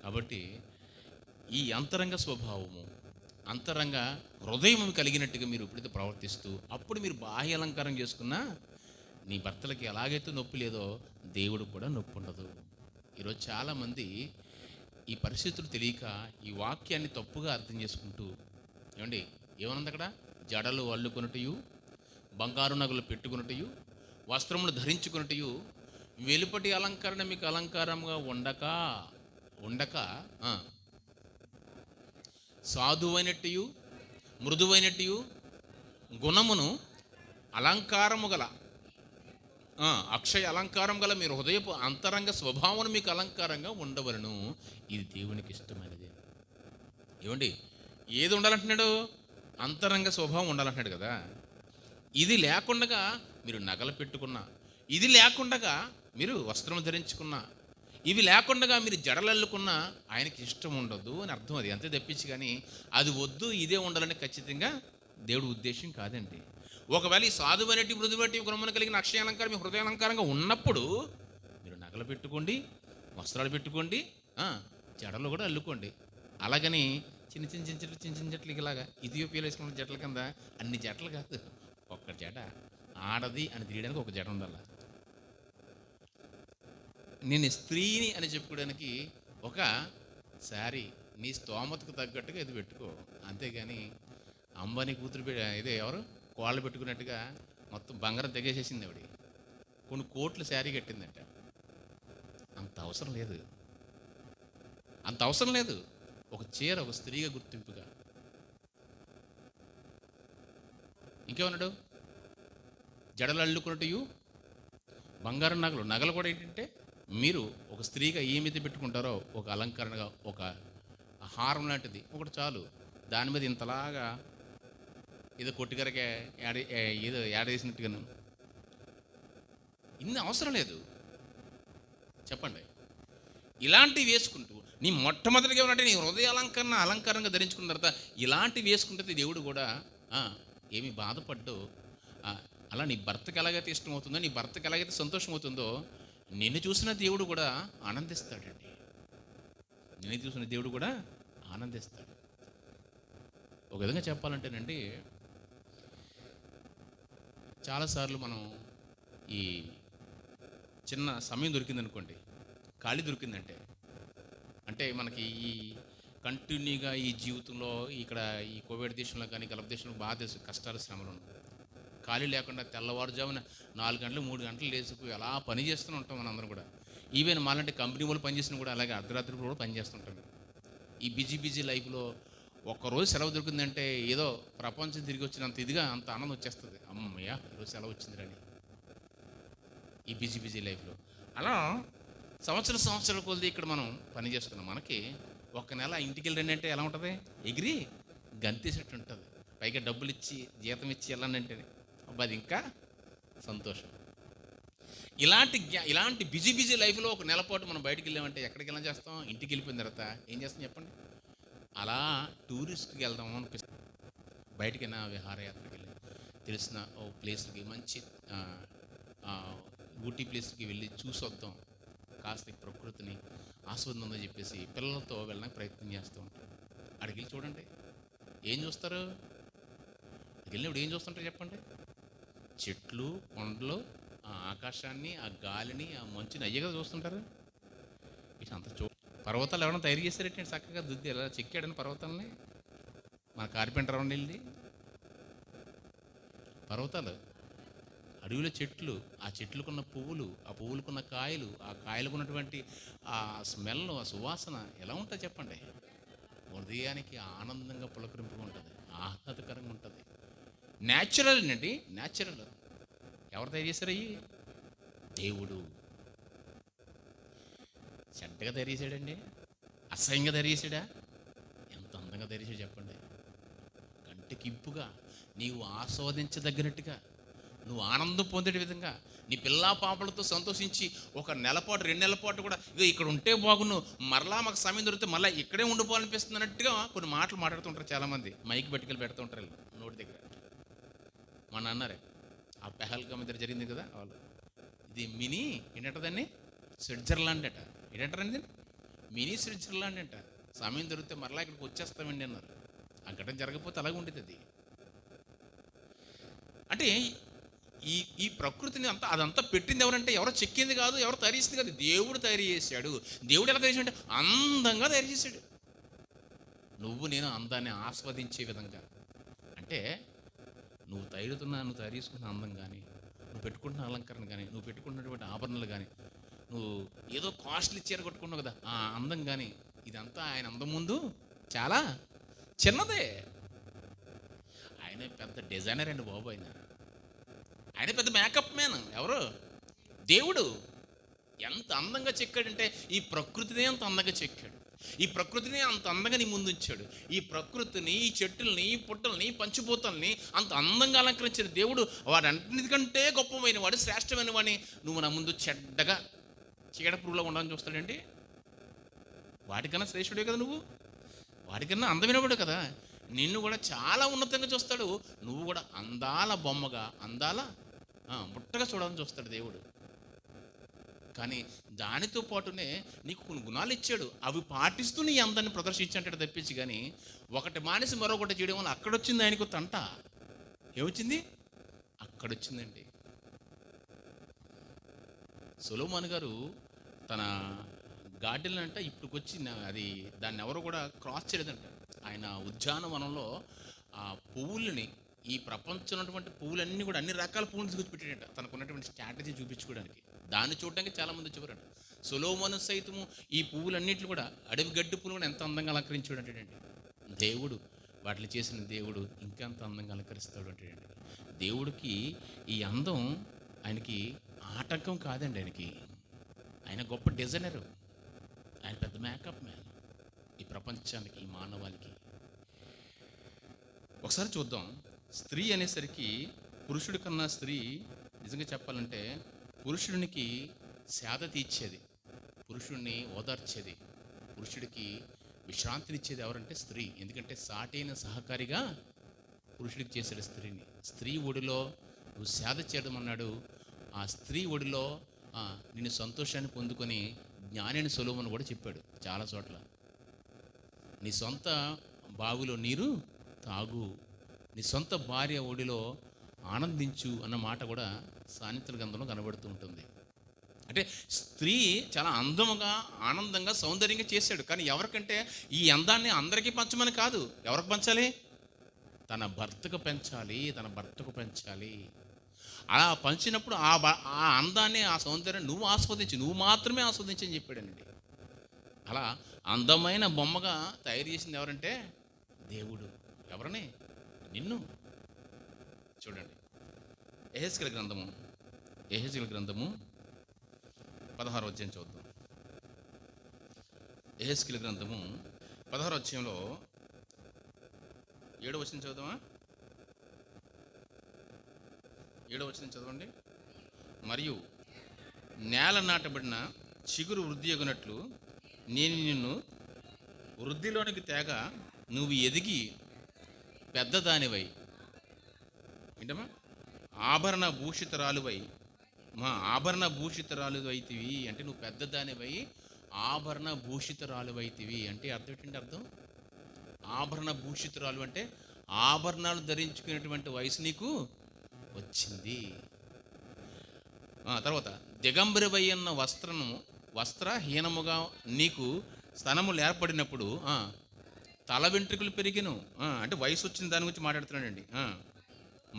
కాబట్టి ఈ అంతరంగ స్వభావము, అంతరంగ హృదయం కలిగినట్టుగా మీరు ఎప్పుడైతే ప్రవర్తిస్తూ అప్పుడు మీరు బాహ్య అలంకారం చేసుకున్నా నీ భర్తలకి ఎలాగైతే నొప్పి లేదో దేవుడు కూడా నొప్పి ఉండదు. ఈరోజు చాలామంది ఈ పరిస్థితులు తెలియక ఈ వాక్యాన్ని తప్పుగా అర్థం చేసుకుంటూ, ఏమండి ఏమన్నది అక్కడ? జడలు అల్లుకొనుటయు, బంగారు నగలు పెట్టుకున్నటయు, వస్త్రములు ధరించుకున్నటయు, వెలుపటి అలంకరణ మీకు అలంకారంగా ఉండక సాధువైనట్టు మృదువైనట్టు గుణమును అలంకారము గల అక్షయ అలంకారం గల మీరు హృదయపు అంతరంగ స్వభావం మీకు అలంకారంగా ఉండవలను. ఇది దేవునికి ఇష్టమైనది. ఏమండి ఏది ఉండాలంటున్నాడు? అంతరంగ స్వభావం ఉండాలంటున్నాడు కదా. ఇది లేకుండా మీరు నగలు పెట్టుకున్నా, ఇది లేకుండా మీరు వస్త్రం ధరించుకున్నా, ఇవి లేకుండా మీరు జడలల్లుకున్నా ఆయనకి ఇష్టం ఉండదు అని అర్థం. అది అంతే తప్పించి కానీ అది వద్దు ఇదే ఉండాలని ఖచ్చితంగా దేవుడి ఉద్దేశం కాదండి. ఒకవేళ ఈ సాధువైనటి మృదువైనటి గుణమును కలిగిన అక్షయ అలంకారం మీ హృదయ అలంకారంగా ఉన్నప్పుడు మీరు నగలు పెట్టుకోండి, వస్త్రాలు పెట్టుకోండి, జడలు కూడా అల్లుకోండి. అలాగని చిన్న జట్లకి ఇలాగా ఇథియోపియాలో వేసుకున్న జట్ల కింద అన్ని జట్లు కాదు, ఒక్క జడ ఆడది అని తీయడానికి ఒక జడ ఉండాలి. నేను స్త్రీని అని చెప్పుకోవడానికి ఒక శారీ నీ స్తోమతకు తగ్గట్టుగా ఇది పెట్టుకో. అంతేగాని అంబానీ కూతురు ఇదే ఎవరు కోళ్ళు పెట్టుకున్నట్టుగా మొత్తం బంగారం తెగేసేసింది ఆవిడ. కొన్ని కోట్ల శారీ కట్టిందంట. అంత అవసరం లేదు, అంత అవసరం లేదు. ఒక చీర ఒక స్త్రీగా గుర్తింపుగా. ఇంకేమన్నాడు? జడలు అల్లుకున్నట్టు బంగారం నగలు కూడా ఏంటంటే మీరు ఒక స్త్రీగా ఏమైతే పెట్టుకుంటారో ఒక అలంకరణగా ఒక హారం లాంటిది ఒకటి చాలు. దాని మీద ఇంతలాగా ఏదో కొట్టుకరకే ఏదో యాడేసినట్టుగాను ఇన్ని అవసరం లేదు. చెప్పండి. ఇలాంటివి వేసుకుంటూ నీ మొట్టమొదటిగా ఏమంటే నీ హృదయ అలంకారంగా ధరించుకున్న తర్వాత ఇలాంటివి వేసుకుంటే దేవుడు కూడా ఏమి బాధపడ్డు. అలా నీ భర్తకి ఎలాగైతే ఇష్టమవుతుందో, నీ భర్తకి ఎలాగైతే సంతోషం అవుతుందో నిన్ను చూసిన దేవుడు కూడా ఆనందిస్తాడండి. నిన్ను చూసిన దేవుడు కూడా ఆనందిస్తాడు. ఒక విధంగా చెప్పాలంటేనండి, చాలాసార్లు మనం ఈ చిన్న సమయం దొరికిందనుకోండి, ఖాళీ దొరికిందంటే, అంటే మనకి ఈ కంటిన్యూగా ఈ జీవితంలో ఇక్కడ ఈ కోవిడ్ దేశంలో కానీ గల్ఫ్ దేశంలో బాగా కష్టాలు శ్రమలు ఉన్నాయి. ఖాళీ లేకుండా తెల్లవారుజామున 4 గంటలు 3 గంటలు లేచిపోయి అలా పని చేస్తూనే ఉంటాం మనందరం కూడా. ఈవెన్ మాలాంటి కంపెనీ వాళ్ళు పనిచేసినా కూడా అలాగే అర్ధరాత్రి కూడా పనిచేస్తుంటాం. ఈ బిజీ లైఫ్లో ఒక్కరోజు సెలవు దొరికిందంటే ఏదో ప్రపంచం తిరిగి వచ్చినంత ఇదిగా అంత ఆనందం వచ్చేస్తుంది. అమ్మయ్య ఈరోజు సెలవు వచ్చింది రాని ఈ బిజీ లైఫ్లో. అలా సంవత్సరాల కొద్ది ఇక్కడ మనం పనిచేస్తున్నాం. మనకి ఒక నెల ఇంటికి వెళ్ళండి అంటే ఎలా ఉంటుంది? ఎగిరి గంతేసేట్టు ఉంటుంది. పైగా డబ్బులు ఇచ్చి జీతం ఇచ్చి వెళ్ళండి అంటే అబ్బా అది ఇంకా సంతోషం. ఇలాంటి బిజీ బిజీ లైఫ్లో ఒక నెల పాటు మనం బయటికి వెళ్ళామంటే ఎక్కడికి వెళ్ళాం చేస్తాం? ఇంటికి వెళ్ళిపోయిన తర్వాత ఏం చేస్తాం చెప్పండి? అలా టూరిస్ట్కి వెళ్దాం అనిపిస్తుంది. బయటికైనా విహారయాత్రకి వెళ్ళి తెలిసిన ఓ ప్లేస్కి మంచి ఊటీ ప్లేస్కి వెళ్ళి చూసి వద్దాం, కాస్త ఈ ప్రకృతిని ఆస్వాదిందని చెప్పేసి పిల్లలతో వెళ్ళడానికి ప్రయత్నం చేస్తూ ఉంటాం. అక్కడికి వెళ్ళి చూడండి, ఏం చూస్తారు? వెళ్ళినప్పుడు ఏం చూస్తుంటారు చెప్పండి? చెట్లు, కొండలు, ఆ ఆకాశాన్ని, ఆ గాలిని, ఆ మంచుని అయ్యే కదా చూస్తుంటారు. ఇటు అంత పర్వతాలు ఎవరైనా తయారు చేశారేంటి? చక్కగా దుద్ది ఎలా చెక్కాడని పర్వతాలని మన కార్పెంటర్ రౌండ్ వెళ్ళి. పర్వతాలు, అడవిలో చెట్లు, ఆ చెట్లుకున్న పువ్వులు, ఆ పువ్వులకున్న కాయలు, ఆ కాయలకు ఉన్నటువంటి ఆ స్మెల్, ఆ సువాసన ఎలా ఉంటుంది చెప్పండి? హృదయానికి ఆనందంగా పులకరింపుగా ఉంటుంది, ఆహ్లాదకరంగా ఉంటుంది. న్యాచురల్ అండి, న్యాచురల్. ఎవరు తయారు చేశారు అయ్యి? దేవుడు. చెడ్డగా తయారు చేశాడండి? అసహ్యంగా తయారు చేశాడా? ఎంత అందంగా తయారు చేశాడు చెప్పండి? కంటికి ఇంపుగా, నీవు ఆస్వాదించదగినట్టుగా, నువ్వు ఆనందం పొందే విధంగా, నీ పిల్లా పాపలతో సంతోషించి ఒక నెలపాటు 2 నెలల పాటు కూడా ఇదో ఇక్కడ ఉంటే బాగును, మరలా మాకు సమయం దొరికితే మళ్ళీ ఇక్కడే ఉండిపోవాలనిపిస్తుంది అన్నట్టుగా కొన్ని మాటలు మాట్లాడుతుంటారు చాలామంది. మైక్ బట్టికలు పెడుతుంటారు నోటి దగ్గర. మన అన్నారే ఆ పెహల్గామ్ దగ్గర జరిగింది కదా, వాళ్ళు ఇది మినీ ఏంటంటదాన్ని స్విట్జర్లాండ్ అట. ఏంటంటారండి? మినీ స్విట్జర్లాండ్ అంట. సమయం దొరికితే మరలా ఇక్కడికి వచ్చేస్తామండి అన్నారు. ఆ ఘటన జరగకపోతే అలాగే ఉండేది అది. అంటే ఈ ప్రకృతిని అదంతా పెట్టింది ఎవరంటే ఎవరో చెక్కింది కాదు, ఎవరో తయారు చేసింది కాదు, దేవుడు తయారు చేశాడు. దేవుడు ఎలా తయారు చేశాడు? అందంగా తయారు చేశాడు. నువ్వు నేను అందాన్ని ఆస్వాదించే విధంగా. అంటే నువ్వు తయారు చేసుకున్న అందం కానీ, నువ్వు పెట్టుకుంటున్న అలంకరణ కానీ, నువ్వు పెట్టుకున్నటువంటి ఆభరణలు కానీ, నువ్వు ఏదో కాస్ట్లీ చీర కొట్టుకున్నావు కదా ఆ అందం కానీ, ఇదంతా ఆయన అందం ముందు చాలా చిన్నదే. ఆయన పెద్ద డిజైనర్ అండి బాబు. ఆయన పెద్ద మేకప్ మ్యాన్. ఎవరు? దేవుడు. ఎంత అందంగా చెక్కాడంటే ఈ ప్రకృతినే అంత అందంగా చెక్కాడు. ఈ ప్రకృతిని అంత అందంగా నీ ముందు ఉంచాడు. ఈ ప్రకృతిని, ఈ చెట్టుల్ని, ఈ పుట్టల్ని, పంచిపోతల్ని అంత అందంగా అలంకరించిన దేవుడు వాడన్నిటికంటే గొప్పమైన వాడు, శ్రేష్టమైన వాడిని నువ్వు నా ముందు చెడ్డగా చీడ పురుగులో ఉండాలని చూస్తాడండి. వాటికన్నా శ్రేష్ఠుడే కదా నువ్వు, వాటికన్నా అందమైనవాడు కదా. నిన్ను కూడా చాలా ఉన్నతంగా చూస్తాడు. నువ్వు కూడా అందాల బొమ్మగా, అందాల బుట్టగా చూడాలని చూస్తాడు దేవుడు. కానీ దానితో పాటునే నీకు కొన్ని గుణాలు ఇచ్చాడు, అవి పాటిస్తూ నీ అందాన్ని ప్రదర్శించంటాడు తప్పించి. కానీ ఒకటి మానేసి మరొకటి చేయడం వల్ల అక్కడొచ్చింది ఆయనకు తంట. ఏమొచ్చింది? అక్కడొచ్చిందండి. సొలొమోను గారు తన గార్డెన్ అంట ఇప్పుడుకొచ్చి అది దాన్ని ఎవరు కూడా క్రాస్ చేయలేదంట. ఆయన ఉద్యానవనంలో ఆ పువ్వులని, ఈ ప్రపంచంలో ఉన్నటువంటి పువ్వులన్నీ కూడా అన్ని రకాల పువ్వులు తీసుకొచ్చి పెట్టాడంట తనకున్నటువంటి స్ట్రాటజీ చూపించుకోవడానికి. దాన్ని చూడడానికి చాలామంది వచ్చేవారంట. సొలొమోను సైతము ఈ పువ్వులన్నింటిని కూడా, అడవి గడ్డి పువ్వులు కూడా ఎంత అందంగా అలంకరించాడు అంటేనండి. దేవుడు వాటిని చేసిన దేవుడు ఇంకెంత అందంగా అలంకరిస్తాడు అంటేనండి. దేవుడికి ఈ అందం ఆయనకి ఆటంకం కాదండి. ఆయన గొప్ప డిజైనరు, ఆయన పెద్ద మేకప్ మ్యాన్ ఈ ప్రపంచానికి, ఈ మానవాళికి. ఒకసారి చూద్దాం. స్త్రీ అనేసరికి పురుషుడి కన్నా స్త్రీ నిజంగా చెప్పాలంటే పురుషుడికి సేద తీర్చేది, పురుషుడిని ఓదార్చేది, పురుషుడికి విశ్రాంతినిచ్చేది ఎవరంటే స్త్రీ. ఎందుకంటే సాటైన సహకారిగా పురుషుడికి చేశాడు స్త్రీని. స్త్రీ ఒడిలో నువ్వు సేద చేయడం అన్నాడు. ఆ స్త్రీ ఒడిలో నిన్ను సంతోషాన్ని పొందుకొని జ్ఞానిని సొలొమోను కూడా చెప్పాడు చాలా చోట్ల. నీ సొంత బావిలో నీరు తాగు, నీ సొంత భార్య ఒడిలో ఆనందించు అన్న మాట కూడా సామెతల గ్రంథంలో కనబడుతూ ఉంటుంది. అంటే స్త్రీ చాలా అందముగా, ఆనందంగా, సౌందర్యంగా చేశాడు. కానీ ఎవరికంటే ఈ అందాన్ని అందరికీ పంచమని కాదు. ఎవరికి పంచాలి? తన భర్తకు పెంచాలి, తన భర్తకు పెంచాలి. అలా పంచినప్పుడు ఆ అందాన్ని, ఆ సౌందర్యాన్ని నువ్వు ఆస్వాదించి, నువ్వు మాత్రమే ఆస్వాదించని చెప్పాడండి. అలా అందమైన బొమ్మగా తయారు చేసింది ఎవరంటే దేవుడు. ఎవరని? నిన్ను. చూడండి, యెహెజ్కేలు గ్రంథము 16వ అధ్యాయం చూద్దాం. యెహెజ్కేలు గ్రంథము 16వ అధ్యాయంలో 7వ వచనం చదువుదామా? 7వ వచనం చదవండి. మరియు నేల నాటబడిన చిగురు వృద్ధి అగునట్లు నేను నిన్ను వృద్ధిలోనికి తేగ, నువ్వు ఎదిగి పెద్దదానివై ఏంటమ్మా ఆభరణ భూషితరాలువై, ఆభరణ భూషితరాలువైతివి అంటే నువ్వు పెద్దదానివై ఆభరణ భూషితరాలువైతివి అంటే అర్థం ఏంటంటే అర్థం ఆభరణ భూషితరాలు అంటే ఆభరణాలు ధరించుకునేటువంటి వయసు నీకు వచ్చింది. తర్వాత దిగంబరివై అన్న వస్త్రహీనముగా నీకు స్తనములు ఏర్పడినప్పుడు తల వెంట్రుకలు పెరిగిను అంటే వయసు వచ్చిన దాని గురించి మాట్లాడుతున్నాడండి.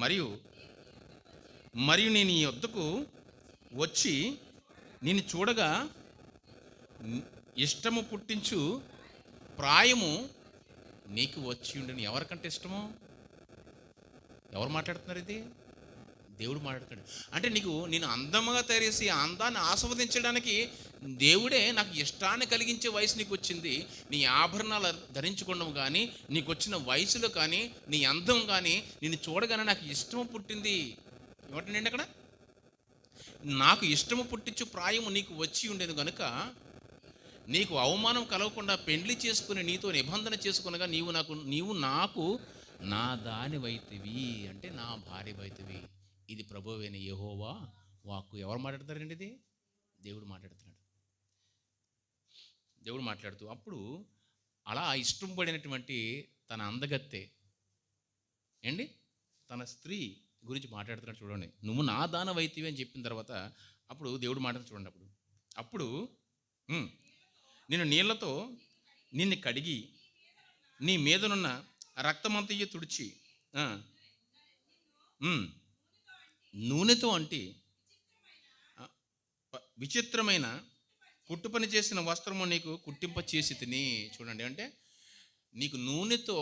మరియు నేను ఈ వద్దకు వచ్చి నేను చూడగా ఇష్టము పుట్టించు ప్రాయము నీకు వచ్చి ఉండని. ఎవరికంటే ఇష్టము? ఎవరు మాట్లాడుతున్నారు? ఇది దేవుడు మాట్లాడుతాడు. అంటే నేను అందముగా తయారు చేసి అందాన్ని ఆస్వాదించడానికి దేవుడే నాకు ఇష్టాన్ని కలిగించే వయసు నీకు వచ్చింది. నీ ఆభరణాలు ధరించుకోవడం కానీ, నీకు వచ్చిన వయసులో కానీ, నీ అందం కానీ నిన్ను చూడగానే నాకు ఇష్టము పుట్టింది. ఏమంటండి అక్కడ? నాకు ఇష్టము పుట్టించు ప్రాయము నీకు వచ్చి ఉండేది కనుక నీకు అవమానం కలగకుండా పెండ్లి చేసుకుని నీతో నిబంధన చేసుకునగా నీవు నాకు నా దానివైతివి అంటే నా భార్యవైతివి. ఇది ప్రభువైన యెహోవా వాక్కు. ఎవరు మాట్లాడతారండి? ఇది దేవుడు మాట్లాడుతున్నాడు. దేవుడు మాట్లాడుతూ అప్పుడు అలా ఇష్టం పడినటువంటి తన అందగత్తె ఏంటి తన స్త్రీ గురించి మాట్లాడుతున్నాడు. చూడండి, నువ్వు నా దానవైతివి అని చెప్పిన తర్వాత అప్పుడు దేవుడు మాట్లాడుతూ చూడండి. అప్పుడు నేను నీళ్లతో నిన్ను కడిగి నీ మీదనున్న రక్తమంతయ్య తుడిచి నూనెతో అంటే విచిత్రమైన కుట్టు పని చేసిన వస్త్రము నీకు కుట్టింప చేసి తిని. చూడండి, అంటే నీకు నూనెతో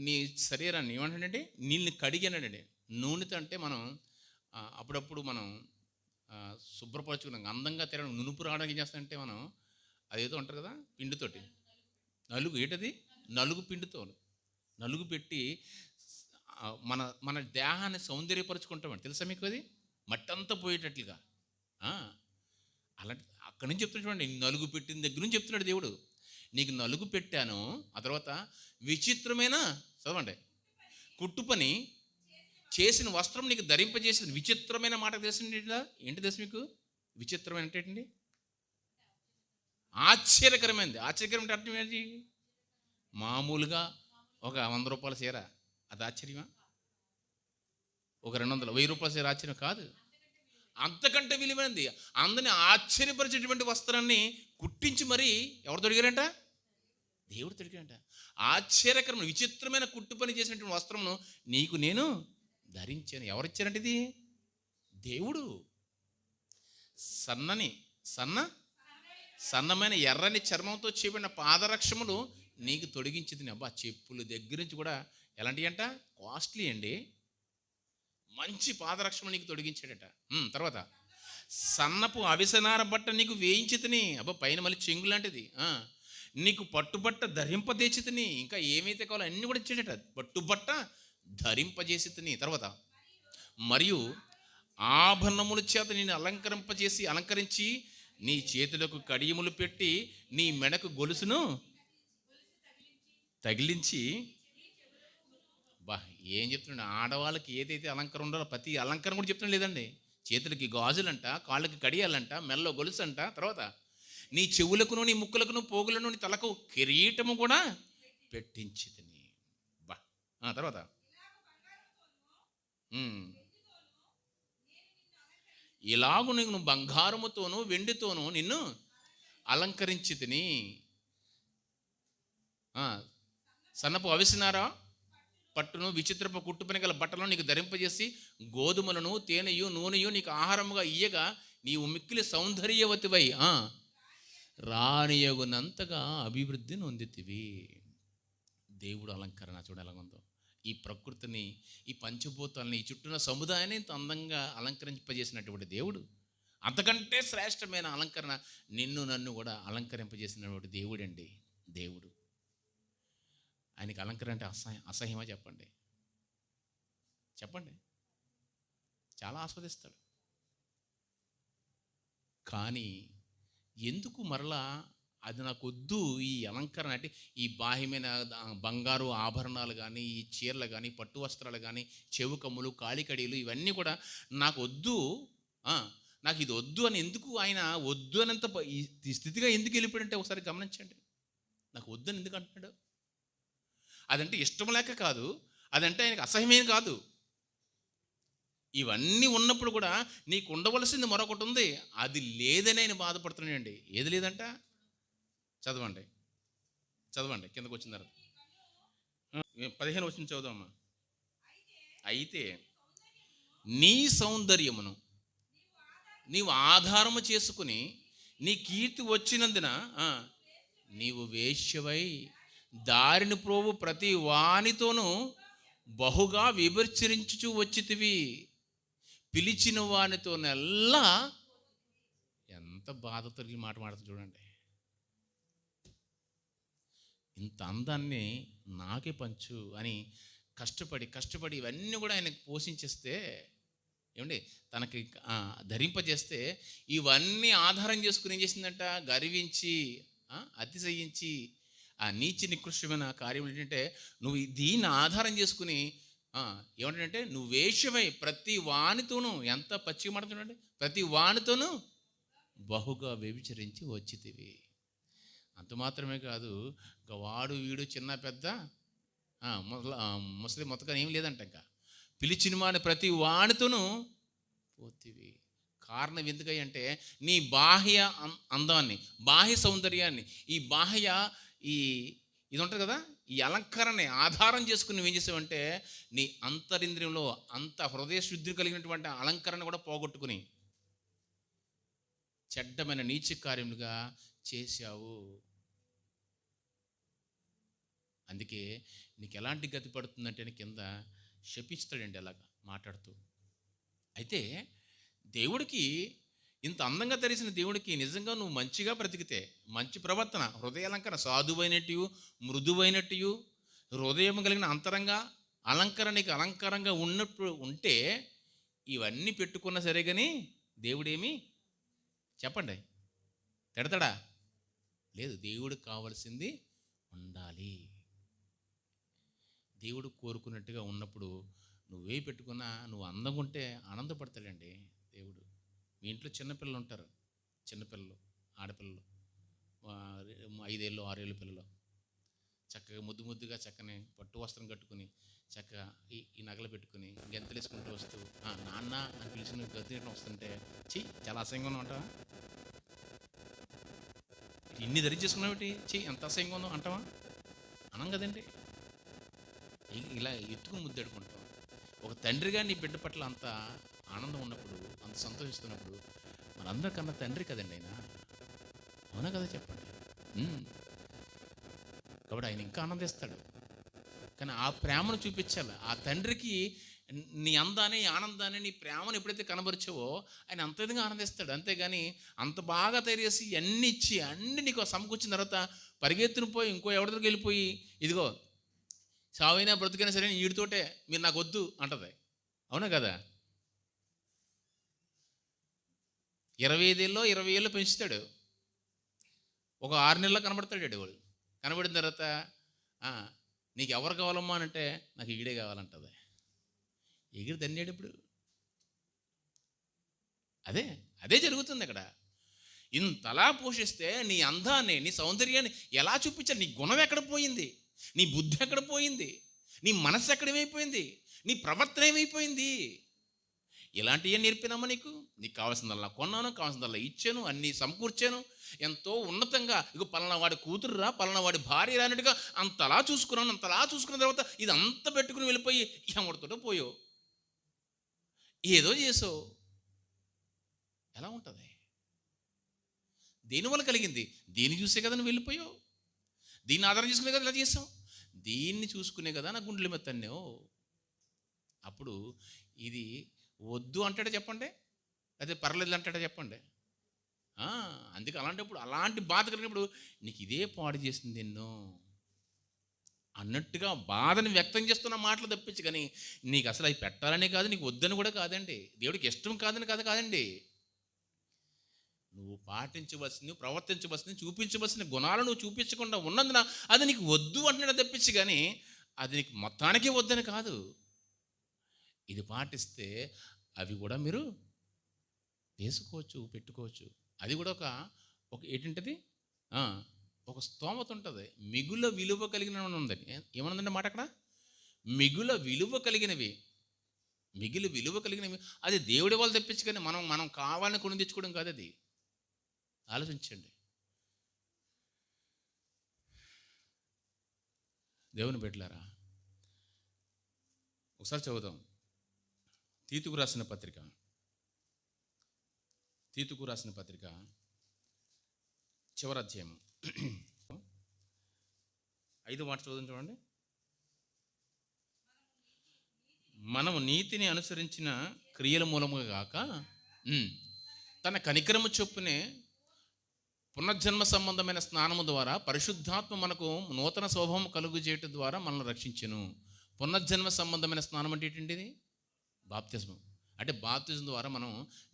నీ శరీరాన్ని ఏమంటాడంటే నీళ్ళని కడిగానండి. నూనెతో అంటే మనం అప్పుడప్పుడు మనం శుభ్రపరచుకున్నాం అందంగా తిరగడం నునుపు రావడానికి ఏం చేస్తామంటే మనం అదేదో అంటారు కదా పిండితోటి నలుగు ఏంటది నలుగు పిండితో నలుగు పెట్టి మన దేహాన్ని సౌందర్యపరుచుకుంటామండి. తెలుసా మీకు? అది మట్టంతా పోయేటట్లుగా అలాంటి అక్కడి నుంచి చెప్తున్నాడు. చూడండి, నలుగు పెట్టిన దగ్గర నుంచి చెప్తున్నాడు దేవుడు. నీకు నలుగు పెట్టాను, ఆ తర్వాత విచిత్రమైన చదవండి కుట్టు పని చేసిన వస్త్రం నీకు ధరింపజేసింది. విచిత్రమైన మాట తెలిసింది ఏంటి తెలుసు మీకు? విచిత్రమైన అంటే ఏంటండి? ఆశ్చర్యకరమైనది. ఆశ్చర్యకరమైన అర్థం ఏంటి? మామూలుగా ఒక 100 రూపాయల చీర అది ఆశ్చర్యమా? ఒక 200 1000 రూపాయల చీర ఆశ్చర్యం కాదు. అంతకంటే విలువైనది. అందరినీ ఆశ్చర్యపరిచేటువంటి వస్త్రాన్ని కుట్టించి మరీ ఎవరు తొడిగారంట? దేవుడు తొడిగారంట. ఆశ్చర్యకరమైన విచిత్రమైన కుట్టు పని చేసినటువంటి వస్త్రమును నీకు నేను ధరించాను. ఎవరిచ్చారంటే ఇది? దేవుడు. సన్నమైన ఎర్రని చర్మంతో చేయబడిన పాదరక్షములు నీకు తొడిగించింది. అబ్బా, చెప్పుల దగ్గర నుంచి కూడా ఎలాంటివి అంట? కాస్ట్లీ అండి. మంచి పాదరక్షణ నీకు తొడిగించాడట. తర్వాత సన్నపు అవిసనార బట్ట నీకు వేయించితిని. అబ్బా, పైన మళ్ళీ చెంగు లాంటిది. నీకు పట్టుబట్ట ధరింపజేసితిని. ఇంకా ఏమైతే కావాలో అన్నీ కూడా ఇచ్చాడట. పట్టుబట్ట ధరింపజేసితిని. తర్వాత మరియు ఆభరణముల చేత నేను అలంకరించి నీ చేతులకు కడియములు పెట్టి నీ మెడకు గొలుసును తగిలించి. బా, ఏం చెప్తున్నాడు? ఆడవాళ్ళకి ఏదైతే అలంకరణ ఉండాలో ప్రతి అలంకరణ కూడా చెప్తున్నాడు లేదండి. చేతులకి గాజులంట, కాళ్ళకి కడియాలంట, మెల్లో గొలుసు అంట. తర్వాత నీ చెవులకును నీ ముక్కులకును పోగులను నీ తలకు కిరీటము కూడా పెట్టించితిని. బా, తర్వాత ఇలాగు నేను బంగారముతోనూ వెండితోనూ నిన్ను అలంకరించి తిని. సన్నపు అవిసినారా పట్టును విచిత్రపు కుట్టు పని గల బట్టలను నీకు ధరింపజేసి గోధుమలను తేనెయు నూనెయు నీకు ఆహారముగా ఇయ్యగా నీవు మిక్కిలి సౌందర్యవతివై రానియగునంతగా అభివృద్ధి నొందితివి. దేవుడు అలంకరణ చూడాలందో. ఈ ప్రకృతిని, ఈ పంచభూతాలని, ఈ చుట్టూన సముదాయాన్ని ఇంత అందంగా అలంకరింపజేసినటువంటి దేవుడు, అంతకంటే శ్రేష్టమైన అలంకరణ నిన్ను నన్ను కూడా అలంకరింపజేసినటువంటి దేవుడండి దేవుడు. ఆయనకి అలంకరణ అంటే అసహ్యమా చెప్పండి? చెప్పండి. చాలా ఆస్వాదిస్తాడు. కానీ ఎందుకు మరలా అది నాకొద్దు, ఈ అలంకరణ అంటే ఈ బాహ్యమైన బంగారు ఆభరణాలు కానీ, ఈ చీరలు కానీ, పట్టు వస్త్రాలు కానీ, చెవు కమ్ములు, కాలికడీలు ఇవన్నీ కూడా నాకు వద్దు, నాకు ఇది వద్దు అని ఎందుకు ఆయన వద్దు అనంత ఈ స్థితిగా ఎందుకు వెళ్ళిపోయాడంటే ఒకసారి గమనించండి. నాకు వద్దు అని ఎందుకు అంటున్నాడు? అదంటే ఇష్టం లేక కాదు, అదంటే ఆయనకు అసహ్యమేం కాదు. ఇవన్నీ ఉన్నప్పుడు కూడా నీకు ఉండవలసింది మరొకటి ఉంది, అది లేదని ఆయన బాధపడుతున్నాడండి. ఏది లేదంట? చదవండి చదవండి, కిందకు వచ్చిన తర్వాత 15 వచ్చిన చదువుదామా. అయితే నీ సౌందర్యమును నీవు ఆధారము చేసుకుని నీ కీర్తి వచ్చినందున నీవు వేశ్యవై దారిని ప్రోవు ప్రతి వానితోనూ బహుగా విభర్చరించుచు వచ్చితివి. పిలిచిన వానితోనెల్లా ఎంత బాధతో ఈ మాట మాడుతుంది చూడండి. ఇంత అందాన్ని నాకే పంచు అని కష్టపడి ఇవన్నీ కూడా ఆయనకు పోషించేస్తే, ఏమండి, తనకి ధరింపజేస్తే ఇవన్నీ ఆధారం చేసుకుని ఏం చేసిందంట? గర్వించి అతిశయించి ఆ నీచ నికృష్టమైన కార్యం ఏంటంటే, నువ్వు దీన్ని ఆధారం చేసుకుని ఏమంటే నువ్వు వేశ్యమై ప్రతి వానితోనూ, ఎంత పచ్చిగా మాట చూడండి, ప్రతి వానితోనూ బహుగా వ్యభిచరించి వచ్చితివి. అంత మాత్రమే కాదు, ఇంకా వాడు వీడు చిన్న పెద్ద ముసలి మొత్తగా ఏం లేదంట. ఇంకా పిలిచిన వాడిని ప్రతి వాడితోనూ పోతివి. కారణం ఎందుకంటే నీ బాహ్య అందాన్ని, బాహ్య సౌందర్యాన్ని, ఈ బాహ్య ఇది ఉంటుంది కదా, ఈ అలంకరణని ఆధారం చేసుకుని నువ్వేం చేసావంటే నీ అంతరింద్రియంలో అంత హృదయ శుద్ధి కలిగినటువంటి అలంకరణ కూడా పోగొట్టుకుని చెడ్డమైన నీచ కార్యములుగా చేశావు. అందుకే నీకు ఎలాంటి గతి పడుతుందంటే కింద శపిస్తాడండి అలాగా మాట్లాడుతూ. అయితే దేవుడికి, ఇంత అందంగా తెరిసిన దేవుడికి నిజంగా నువ్వు మంచిగా బ్రతికితే, మంచి ప్రవర్తన, హృదయాలంకరణ, సాధువైనట్టు మృదువైనట్టు హృదయం కలిగిన అంతరంగా అలంకరణకి అలంకారంగా ఉన్నప్పుడు ఉంటే ఇవన్నీ పెట్టుకున్నా సరే కానీ దేవుడేమి చెప్పండి తిడతాడా? లేదు. దేవుడికి కావాల్సింది ఉండాలి. దేవుడు కోరుకున్నట్టుగా ఉన్నప్పుడు నువ్వే పెట్టుకున్నా నువ్వు అందంగా ఉంటే ఆనందపడతాడండి దేవుడు. మీ ఇంట్లో చిన్నపిల్లలు ఉంటారు, చిన్నపిల్లలు, ఆడపిల్లలు, 5 ఏళ్ళు 6 ఏళ్ళ పిల్లలు చక్కగా ముద్దుగా చక్కని పట్టు వస్త్రం కట్టుకుని చక్కగా ఈ నగలు పెట్టుకుని గెంతలు వేసుకుంటూ వస్తూ నాన్న అని పిలిచిన గద్దె వస్తుంటే చాలా అసహ్యంగా ఉంటావా? ఇన్ని ధరించేసుకున్నావు, ఎంత అసహ్యంగా ఉందో అంటావా? అనం కదండి. ఇలా ఎత్తుకుని ముద్దెడుకుంటాం. ఒక తండ్రిగా నీ బిడ్డ పట్ల అంత ఆనందం ఉన్నప్పుడు, అంత సంతోషిస్తున్నప్పుడు, మనందరికన్నా తండ్రి కదండి ఆయన. అవునా కదా చెప్పండి. కాబట్టి ఆయన ఇంకా ఆనందిస్తాడు. కానీ ఆ ప్రేమను చూపించాలి. ఆ తండ్రికి నీ అందాన్ని, ఆనందాన్ని, నీ ప్రేమను ఎప్పుడైతే కనబరిచావో ఆయన అంత విధంగా ఆనందిస్తాడు. అంతేగాని అంత బాగా తయారు చేసి అన్నీ ఇచ్చి అన్నీ నీకు సమకూర్చిన తర్వాత పరిగెత్తుని పోయి ఇంకో ఎవరి దగ్గరికి వెళ్ళిపోయి ఇదిగో సావైనా బ్రతుకైనా సరే వీడితోటే మీరు నాకు వద్దు అంటది. అవునా కదా? 25 ఏళ్ళలో 20 ఏళ్ళు పెంచుతాడు. ఒక 6 నెలల్లో కనబడతాడు వాడు. కనబడిన తర్వాత నీకు ఎవరు కావాలమ్మా అని అంటే నాకు ఈడే కావాలంటది. ఎగిరి దన్నేడు ఇప్పుడు. అదే జరుగుతుంది అక్కడ. ఇంతలా పోషిస్తే నీ అందాన్ని, నీ సౌందర్యాన్ని ఎలా చూపించాలి? నీ గుణం ఎక్కడ పోయింది? నీ బుద్ధి ఎక్కడ పోయింది? నీ మనసు ఎక్కడేమైపోయింది? నీ ప్రవర్తన ఏమైపోయింది? ఇలాంటివి నేర్పినామా నీకు? నీకు కావాల్సిందల్లా కొన్నాను, కావాల్సిందల్లా ఇచ్చాను, అన్నీ సమకూర్చాను, ఎంతో ఉన్నతంగా ఇక పలానా వాడి కూతురురా, పలానా వాడి భార్య రానట్టుగా అంతలా చూసుకున్నాను. అంతలా చూసుకున్న తర్వాత ఇది అంత పెట్టుకుని వెళ్ళిపోయి ఎవరితోటో పోయో ఏదో చేసావు. ఎలా ఉంటుంది? దేనివల్ల కలిగింది? దీన్ని చూసే కదా నువ్వు వెళ్ళిపోయావు. దీన్ని ఆధారం చేసుకునే కదా ఇలా చేసావు. దీన్ని చూసుకునే కదా నా గుండెల మీద తన్నావు. అప్పుడు ఇది వద్దు అంటాడా చెప్పండి, అదే పర్లేదు అంటాడా చెప్పండి. అందుకే అలాంటప్పుడు, అలాంటి బాధ కలిగినప్పుడు నీకు ఇదే పాడు చేసింది ఎన్నో. అన్నట్టుగా బాధని వ్యక్తం చేస్తున్న మాటలు తప్పించి, కానీ నీకు అసలు అవి పెట్టాలనే కాదు, నీకు వద్దని కూడా కాదండి, దేవుడికి ఇష్టం కాదని కాదండి. నువ్వు పాటించవలసింది, ప్రవర్తించవలసింది, చూపించవలసిన గుణాలు నువ్వు చూపించకుండా ఉన్నందున అది నీకు వద్దు అంటున్నాడు తప్పించి, కానీ అది నీకు మొత్తానికి వద్దని కాదు. ఇది పాటిస్తే అవి కూడా మీరు వేసుకోవచ్చు, పెట్టుకోవచ్చు. అది కూడా ఒక ఏంటంటది, ఒక స్తోమత ఉంటుంది. మిగుల విలువ కలిగిన ఉందండి. ఏమనుందండి మాట అక్కడ? మిగుల విలువ కలిగినవి, మిగిలి విలువ కలిగినవి. అది దేవుడి వాళ్ళు తెప్పించి, కానీ మనం కావాలని కొని తెచ్చుకోవడం కాదు. అది ఆలోచించండి. దేవుని బిడ్డలారా, ఒకసారి చదువుదాం. తీతుకు రాసిన పత్రిక 5వ అధ్యాయము 5 మాట చదువుదాం, చూడండి. మనము నీతిని అనుసరించిన క్రియల మూలముగా గాక తన కనికరము చొప్పునే పునర్జన్మ సంబంధమైన స్నానము ద్వారా పరిశుద్ధాత్మ మనకు నూతన స్వభావం కలుగు చేయటం ద్వారా మనల్ని రక్షించెను. పునర్జన్మ సంబంధమైన స్నానం అంటే ఏంటండి? బాప్తిజం. అంటే బాప్తిజం ద్వారా మనం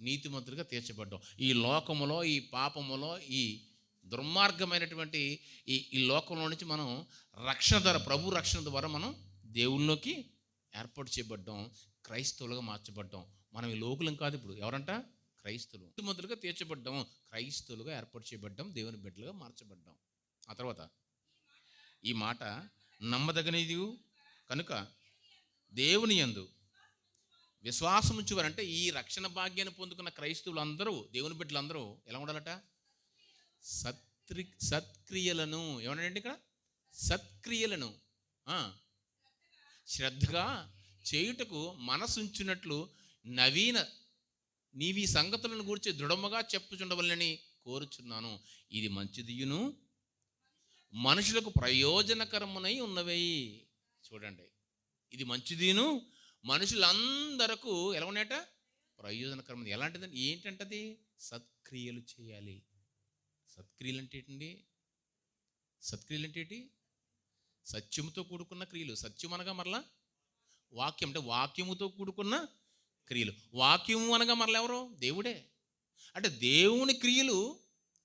నీతిమంతులుగా తీర్చబడ్డాం. ఈ లోకములో, ఈ పాపములో, ఈ దుర్మార్గమైనటువంటి ఈ లోకంలో నుంచి మనం రక్షణ ద్వారా, ప్రభు రక్షణ ద్వారా మనం దేవుళ్ళలోకి ఏర్పాటు చేయబడ్డాం, క్రైస్తవులుగా మార్చబడ్డాం. మనం ఈ లోకులం కాదు. ఇప్పుడు ఎవరంట? క్రైస్తవులు. నీతిమంతులుగా తీర్చబడ్డాం, క్రైస్తవులుగా ఏర్పాటు చేయబడ్డాం, దేవుని బిడ్డలుగా మార్చబడ్డాం. ఆ తర్వాత ఈ మాట నమ్మదగినది కనుక దేవుని యందు విశ్వాసం ఉంచువారంటే ఈ రక్షణ భాగ్యాన్ని పొందుకున్న క్రైస్తవులు అందరూ, దేవుని బిడ్డలందరూ ఎలా ఉండాలట? సత్క్రియలను, ఏమన్నాడండి ఇక్కడ? సత్క్రియలను శ్రద్ధగా చేయుటకు మనసుంచినట్లు నీవి సంగతులను గూర్చి దృఢముగా చెప్పుచుండవలని కోరుచున్నాను. ఇది మంచిదియును మనుషులకు ప్రయోజనకరమునై ఉన్నవై. చూడండి, ఇది మంచిదిను మనుషులందరకు ఎలా ఉన్నాయట? ప్రయోజనకరమైనది. ఎలాంటిదండి? ఏంటంటది? సత్క్రియలు చేయాలి. సత్క్రియలు అంటే ఏంటండి? సత్క్రియలు అంటే ఏంటి? సత్యముతో కూడుకున్న క్రియలు. సత్యం అనగా మరలా వాక్యం, అంటే వాక్యముతో కూడుకున్న క్రియలు. వాక్యము అనగా మరలా ఎవరో? దేవుడే. అంటే దేవుని క్రియలు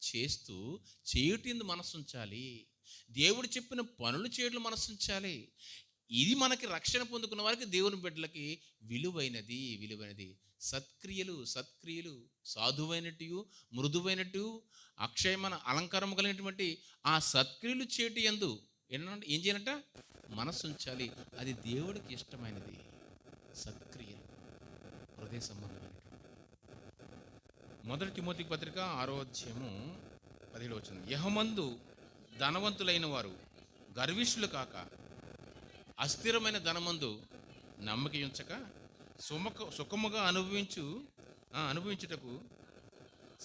చేస్తూ చేయుటందు మనసు ఉంచాలి. దేవుడు చెప్పిన పనులు చేయడం మనసు ఉంచాలి. ఇది మనకి రక్షణ పొందుకున్న వారికి, దేవుని బిడ్డలకి విలువైనది. సత్క్రియలు సాధువైనట్టు, మృదువైనట్టు, అక్షయమైన అలంకారం కలిగినటువంటి ఆ సత్క్రియలు చేటి యందు ఏం చేయాలంట? మనసు ఉంచాలి. అది దేవుడికి ఇష్టమైనది. సత్క్రియలు హృదయ సంబంధమైనటువంటి. 1 తిమోతి పత్రిక 6వ అధ్యాయము 17వ వచనం. యెహోమందు ధనవంతులైన వారు గర్విష్ఠులు కాక, అస్థిరమైన ధనమందు నమ్మక ఉంచక, సుఖముగా అనుభవించుటకు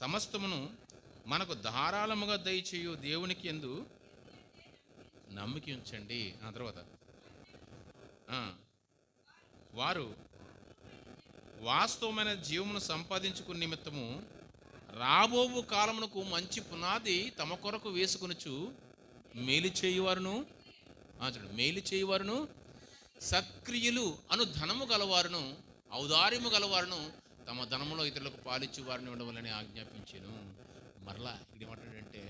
సమస్తమును మనకు ధారాళముగా దయచేయు దేవునికి యందు నమ్మిక ఉంచండి. ఆ తర్వాత వారు వాస్తవమైన జీవమును సంపాదించుకునే నిమిత్తము రాబోవు కాలమునకు మంచి పునాది తమ కొరకు వేసుకొనుచు మేలు చేయువారును సత్క్రియలు అను ధనము గలవారును ఔదార్యము గలవారును తమ ధనములో ఇతరులకు పాలిచ్చి వారిని ఉండవాలని ఆజ్ఞాపించాను. మరలా ఇది ఏమంటాడంటే,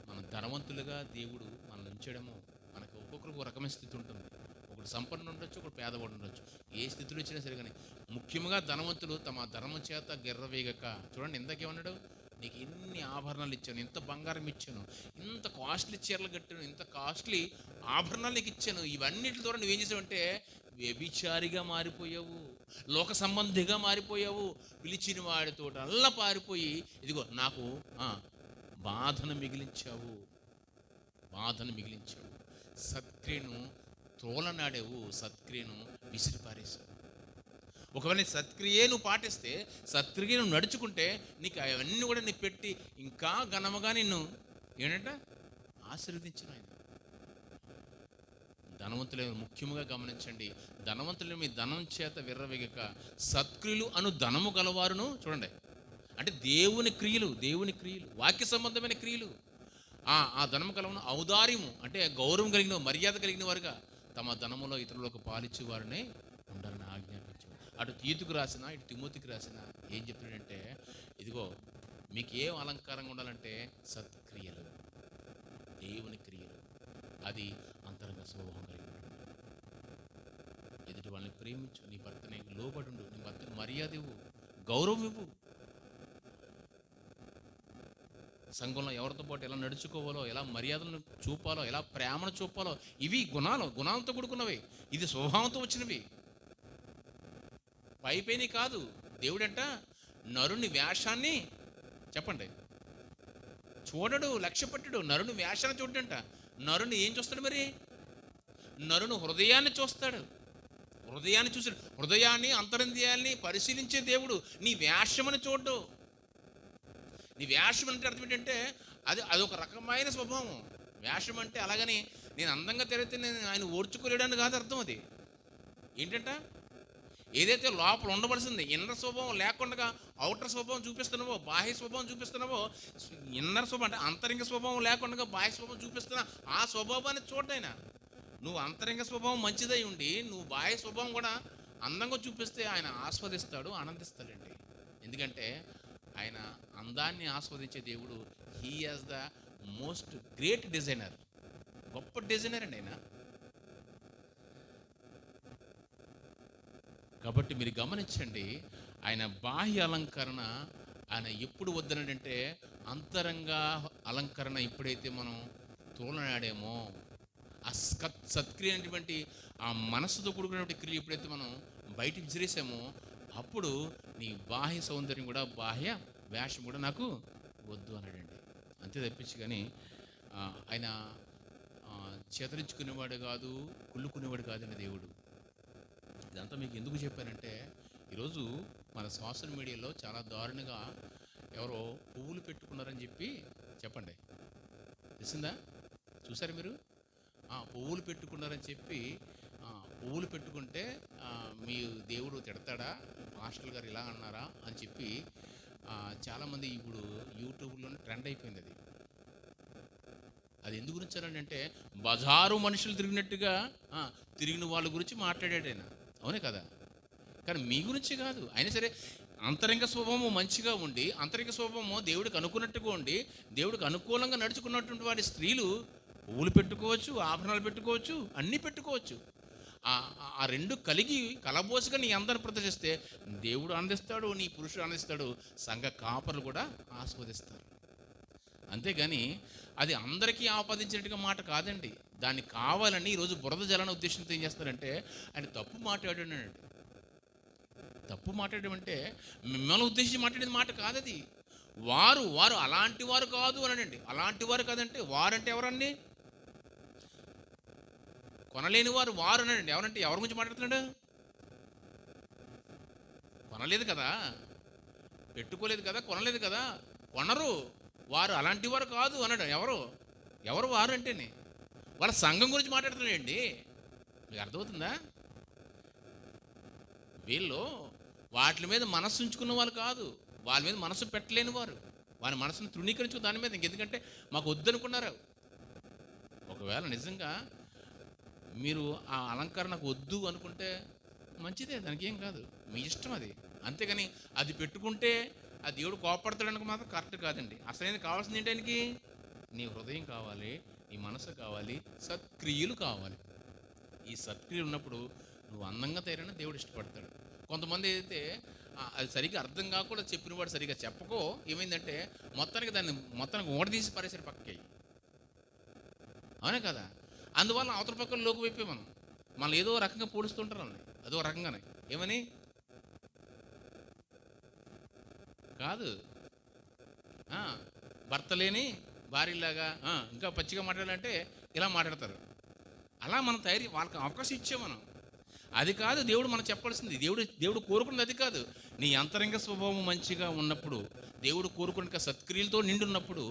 మన ధనవంతులుగా దేవుడు మనల్ని ఉంచడము. మనకు ఒక్కొక్కరికి ఒక రకమైన స్థితి ఉంటుంది. ఒకడు సంపన్నుడు ఉండొచ్చు, ఒకడు పేదవాడు ఉండొచ్చు. ఏ స్థితిలో వచ్చినా సరే, కానీ ముఖ్యంగా ధనవంతులు తమ ధర్మం చేత గెర్రవేగక. చూడండి, ఇందాకేమన్నాడు? నీకు ఎన్ని ఆభరణాలు ఇచ్చాను, ఇంత బంగారం ఇచ్చాను, ఇంత కాస్ట్లీ చీరలు కట్టాను, ఇంత కాస్ట్లీ ఆభరణాలు నీకు ఇచ్చాను. ఇవన్నిటి ద్వారా నువ్వేం చేసావంటే వ్యభిచారిగా మారిపోయావు, లోక సంబంధిగా మారిపోయావు. పిలిచిన వాడితో అల్లా పారిపోయి ఇదిగో నాకు బాధను మిగిలించావు. సత్క్రియను తోలనాడేవు, సత్క్రియను విసిరిపారేశావు. ఒకవేళ సత్క్రియే నువ్వు పాటిస్తే, సత్క్రియ నువ్వు నడుచుకుంటే, నీకు అవన్నీ కూడా నీకు పెట్టి ఇంకా ఘనముగా నిన్ను ఏంటంట ఆశీర్వదించిన ఆయన. ధనవంతులు ముఖ్యంగా గమనించండి. ధనవంతులు మీ ధనం చేత విర్రవేగక సత్క్రియలు అను ధనము గలవారును. చూడండి, అంటే దేవుని క్రియలు వాక్య సంబంధమైన క్రియలు. ఆ ధనము కలవను ఔదార్యము అంటే గౌరవం కలిగిన మర్యాద కలిగిన వారుగా తమ ధనములో ఇతరులకు పాలిచ్చే వారిని ఉండాలని ఆజ్ఞాపించు. అటు తీతుకు రాసిన ఇటు తిమోతికి రాసిన ఏం చెప్తున్నాడంటే, ఇదిగో మీకు ఏం అలంకారంగా ఉండాలంటే సత్క్రియలు, దేవుని క్రియలు, అది అంతరంగ స్వభావం కలిగి ఉంటుంది. ఎదుటి వాళ్ళని ప్రేమించు, నీ భర్తని లోబడుండు, నీ భర్తని మర్యాద ఇవ్వు, గౌరవం ఇవ్వు. సంఘంలో ఎవరితో పాటు ఎలా నడుచుకోవాలో, ఎలా మర్యాదలను చూపాలో, ఎలా ప్రేమను చూపాలో, ఇవి గుణాలతో కూడుకున్నవి. ఇది స్వభావంతో వచ్చినవి, పైపైని కాదు. దేవుడంట నరుని వేషాన్ని చెప్పండి చూడడు, లక్ష్య పెట్టడు. నరుని వేషాన్ని చూడంట. నరుని ఏం చూస్తాడు మరి? నరుని హృదయాన్ని చూస్తాడు. హృదయాన్ని చూసాడు. హృదయాన్ని అంతరంద్రియాల్ని పరిశీలించే దేవుడు. నీ వేషమని చూడ్డు. నీ వేషం అంటే అర్థం ఏంటంటే అదొక రకమైన స్వభావం. వేషం అంటే అలాగని నేను అందంగా తిరిగితే నేను ఆయన ఓర్చుకోలేడని కాదు అర్థం. అది ఏంటంట, ఏదైతే లోపల ఉండవలసింది ఇన్నర్ స్వభావం లేకుండా అవుటర్ స్వభావం చూపిస్తున్నావో, బాహ్య స్వభావం చూపిస్తున్నావో, ఇన్నర్ స్వభావం అంటే అంతరంగ స్వభావం లేకుండా బాహ్య స్వభావం చూపిస్తున్నా ఆ స్వభావాన్ని చూడైనా. నువ్వు అంతరంగ స్వభావం మంచిదై ఉండి నువ్వు బాహ్య స్వభావం కూడా అందంగా చూపిస్తే ఆయన ఆస్వాదిస్తాడు, ఆనందిస్తాడండి. ఎందుకంటే ఆయన అందాన్ని ఆస్వాదించే దేవుడు. He has the most great designer, గొప్ప డిజైనర్ అండి ఆయన. కాబట్టి మీరు గమనించండి, ఆయన బాహ్య అలంకరణ ఆయన ఎప్పుడు వద్దనంటే అంతరంగ అలంకరణ ఎప్పుడైతే మనం తోలనాడేమో, ఆ సత్క్రియ అనేటువంటి ఆ మనస్సుతో కూడుకున్నటువంటి క్రియ ఎప్పుడైతే మనం బయటికి విసిరేసామో, అప్పుడు నీ బాహ్య సౌందర్యం కూడా బాహ్య వేషం కూడా నాకు వద్దు అన్నాడండి. అంతే తప్పించి కానీ ఆయన చేతరించుకునేవాడు కాదు, కుళ్ళుకునేవాడు కాదండి దేవుడు. ఇదంతా మీకు ఎందుకు చెప్పానంటే, ఈరోజు మన సోషల్ మీడియాలో చాలా దారుణంగా ఎవరో పువ్వులు పెట్టుకున్నారని చెప్పండి, తెలిసిందా? చూసారు మీరు? పువ్వులు పెట్టుకున్నారని చెప్పి, పువ్వులు పెట్టుకుంటే మీ దేవుడు తిడతాడా, మాస్టర్ గారు ఇలా అన్నారా అని చెప్పి చాలామంది ఇప్పుడు యూట్యూబ్లోనే ట్రెండ్ అయిపోయింది. అది ఎందుకు గురించి అంటే బజారు మనుషులు తిరిగినట్టుగా తిరిగిన వాళ్ళ గురించి మాట్లాడాడు ఆయన, అవునే కదా? కానీ మీ గురించి కాదు. అయినా సరే అంతరంగ స్వభావము మంచిగా ఉండి, అంతరంగ స్వభావము దేవుడికి అనుకున్నట్టుగా ఉండి, దేవుడికి అనుకూలంగా నడుచుకున్నటువంటి వారి స్త్రీలు పువ్వులు పెట్టుకోవచ్చు, ఆభరణాలు పెట్టుకోవచ్చు, అన్నీ పెట్టుకోవచ్చు. ఆ రెండు కలిగి కలబోసుగా నీ అందరిని ప్రదర్శిస్తే దేవుడు ఆనందిస్తాడు, నీ పురుషుడు ఆనందిస్తాడు, సంఘ కాపర్లు కూడా ఆస్వాదిస్తారు. అంతేగాని అది అందరికీ ఆపాదించినట్టుగా మాట కాదండి. దాన్ని కావాలని ఈరోజు బురద జలాన్ని ఉద్దేశంతో ఏం చేస్తారంటే ఆయన తప్పు మాట్లాడాడు. తప్పు మాట్లాడడం అంటే మిమ్మల్ని ఉద్దేశించి మాట్లాడేది మాట కాదు అది. వారు అలాంటి వారు కాదు అనండి. అలాంటి వారు కాదంటే వారంటే ఎవరండి? కొనలేని వారు అనండి. ఎవరంటే ఎవరి గురించి మాట్లాడుతున్నాడు? కొనలేదు కదా, పెట్టుకోలేదు కదా, కొనలేదు కదా, కొనరు వారు, అలాంటి వారు కాదు అన్నాడు. ఎవరు వారు అంటేనే వాళ్ళ సంఘం గురించి మాట్లాడుతున్నాడండి. మీకు అర్థమవుతుందా? వీళ్ళు వాటి మీద మనస్సు ఉంచుకున్న వాళ్ళు కాదు, వాళ్ళ మీద మనసు పెట్టలేని వారు, వారి మనసును తృణీకరించు దాని మీద. ఇంకెందుకంటే మాకు వద్దనుకున్నారు. ఒకవేళ నిజంగా మీరు ఆ అలంకరణకు వద్దు అనుకుంటే మంచిదే, దానికి ఏం కాదు, మీ ఇష్టం అది. అంతేగాని అది పెట్టుకుంటే ఆ దేవుడు కోపడతాడనికి మాత్రం కరెక్ట్ కాదండి. అసలు కావాల్సింది ఏంటి? ఆయనకి నీ హృదయం కావాలి, నీ మనసు కావాలి, సత్క్రియలు కావాలి. ఈ సత్క్రియలు ఉన్నప్పుడు నువ్వు అందంగా తయారైనా దేవుడు ఇష్టపడతాడు. కొంతమంది అయితే అది సరిగ్గా అర్థం కాకుండా చెప్పిన వాడు సరిగ్గా చెప్పకో ఏమైందంటే మొత్తానికి ఓడదీసి పరేసారు పక్కకి, అవునే కదా? అందువల్ల అవతల పక్కన లోకి వైపే మనం ఏదో రకంగా పోడుస్తుంటారు వాళ్ళని, అదో రకంగానే. ఏమని కాదు, భర్త లేని భార్యలాగా ఇంకా పచ్చిగా మాట్లాడాలంటే ఇలా మాట్లాడతారు. అలా మనం వాళ్ళకి అవకాశం ఇచ్చే మనం. అది కాదు దేవుడు మనకు చెప్పాల్సింది. దేవుడు కోరుకున్నది అది కాదు. నీ అంతరంగ స్వభావం మంచిగా ఉన్నప్పుడు, దేవుడు కోరుకున్న సత్క్రియలతో నిండున్నప్పుడు,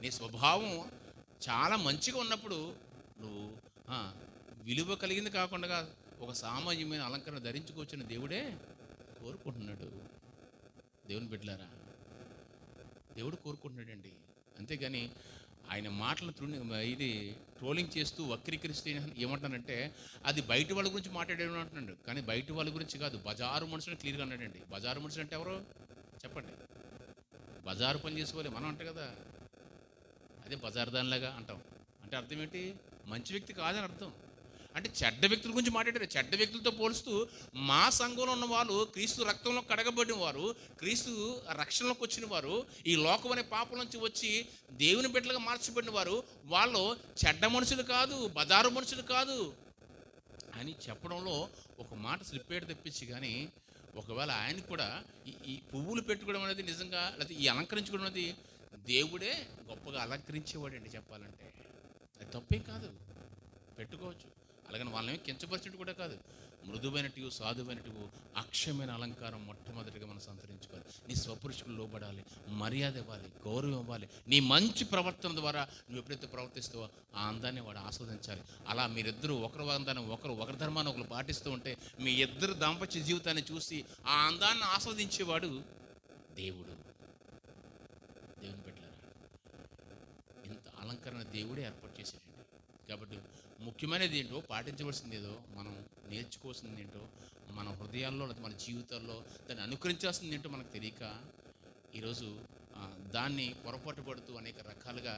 నీ స్వభావం చాలా మంచిగా ఉన్నప్పుడు నువ్వు విలువ కలిగింది కాకుండా ఒక సామాన్యమైన అలంకరణ ధరించుకోవచ్చని దేవుడే కోరుకుంటున్నాడు. దేవుని బిడ్డలారా, దేవుడు కోరుకుంటున్నాడండి. అంతేగాని ఆయన మాటలు ఇది ట్రోలింగ్ చేస్తూ వక్రీకరిస్తే ఏమంటానంటే అది బయట వాళ్ళ గురించి మాట్లాడేమో అంటున్నాడు, కానీ బయట వాళ్ళ గురించి కాదు, బజారు మనుషులు క్లియర్గా అన్నాడండి. బజారు మనుషులు అంటే ఎవరు చెప్పండి? బజారు పని చేసుకోవాలి మనం అంటే కదా, అదే బజారు దానిలాగా అంటాం. అంటే అర్థం ఏంటి? మంచి వ్యక్తి కాదని అర్థం. అంటే చెడ్డ వ్యక్తుల గురించి మాట్లాడారు. చెడ్డ వ్యక్తులతో పోలుస్తూ మా సంఘంలో ఉన్న వాళ్ళు క్రీస్తు రక్తంలో కడగబడిన వారు, క్రీస్తు రక్షణలోకి వచ్చిన వారు, ఈ లోకం అనే పాపం నుంచి వచ్చి దేవుని బిడ్డలుగా మార్చబడిన వారు, వాళ్ళు చెడ్డ మనుషులు కాదు, బజారు మనుషులు కాదు అని చెప్పడంలో ఒక మాట స్లిప్పేట తెప్పించి, కానీ ఒకవేళ ఆయనకు కూడా ఈ పువ్వులు పెట్టుకోవడం అనేది నిజంగా, లేకపోతే ఈ అలంకరించుకోవడం అనేది దేవుడే గొప్పగా అలంకరించేవాడండి చెప్పాలంటే. అది తప్పేం కాదు, పెట్టుకోవచ్చు. అలాగని వాళ్ళని కించపరిచినట్టు కూడా కాదు. మృదువైనటివి, సాధువైనటివి, అక్షయమైన అలంకారం మొట్టమొదటిగా మనం సంతరించుకోవాలి. నీ స్వపురుషులు లోబడాలి, మర్యాద ఇవ్వాలి, గౌరవం ఇవ్వాలి. నీ మంచి ప్రవర్తన ద్వారా నువ్వు ఎప్పుడైతే ప్రవర్తిస్తావో ఆ అందాన్ని వాడు ఆస్వాదించాలి. అలా మీరిద్దరూ ఒకరి అందాన్ని ఒకరి ధర్మాన్ని ఒకరు పాటిస్తూ ఉంటే మీ ఇద్దరు దాంపత్య జీవితాన్ని చూసి ఆ అందాన్ని ఆస్వాదించేవాడు దేవుడు. దేవుని బిడ్డలారా, ఇంత అలంకరణ దేవుడే ఏర్పాటు చేసేటండి. కాబట్టి ముఖ్యమైనది ఏంటో, పాటించవలసింది ఏదో, మనం నేర్చుకోవాల్సింది ఏంటో, మన హృదయాల్లో లేదా మన జీవితాల్లో దాన్ని అనుకరించాల్సింది ఏంటో మనకు తెలియక ఈరోజు దాన్ని పొరపాటు పడుతూ అనేక రకాలుగా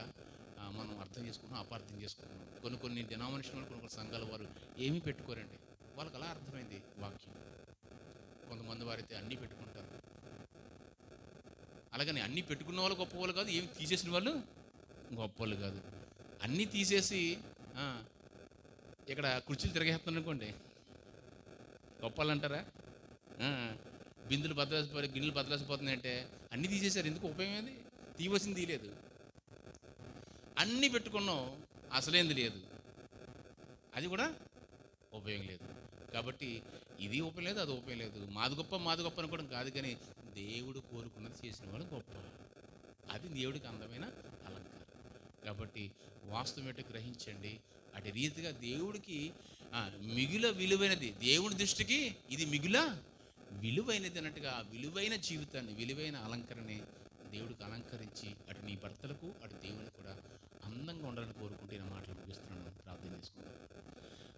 మనం అర్థం చేసుకుంటున్నాం, అపార్థం చేసుకుంటున్నాం. కొన్ని డినామినేషన్ కొన్ని సంఘాల వారు ఏమీ పెట్టుకోరండి, వాళ్ళకి అలా అర్థమైంది వాక్యం. కొంతమంది వారైతే అన్నీ పెట్టుకుంటారు. అలాగని అన్నీ పెట్టుకున్న వాళ్ళు గొప్ప వాళ్ళు కాదు, ఏమి తీసేసిన వాళ్ళు గొప్ప వాళ్ళు కాదు. అన్నీ తీసేసి ఇక్కడ కుర్చీలు తిరగేస్తున్నాను అనుకోండి, గొప్పలు అంటారా? బిందులు బద్దలేసిపోయి గిన్నెలు బద్దలేసిపోతున్నాయి అంటే అన్నీ తీసేశారు. ఎందుకు ఉపయోగం? ఏది తీయవలసింది తీయలేదు, అన్నీ పెట్టుకున్నాం, అసలేంది లేదు, అది కూడా ఉపయోగం లేదు. కాబట్టి ఇది ఉపయోగం లేదు, అది ఉపయోగం లేదు. మాది గొప్ప అనుకోవడం కాదు, కానీ దేవుడు కోరుకున్నది చేసిన వాడు గొప్ప. అది దేవుడికి అందమైన అలంకారం. కాబట్టి వాస్తవం ఏంటో గ్రహించండి. అటు రీతిగా దేవుడికి మిగుల విలువైనది, దేవుని దృష్టికి ఇది మిగుల విలువైనది అన్నట్టుగా విలువైన జీవితాన్ని, విలువైన అలంకరణని దేవుడికి అలంకరించి అటు నీ భర్తలకు అటు దేవుని కూడా అందంగా ఉండాలని కోరుకుంటే నా మాటలు ముగిస్తున్నాను. ప్రార్థన చేసుకుంటాను.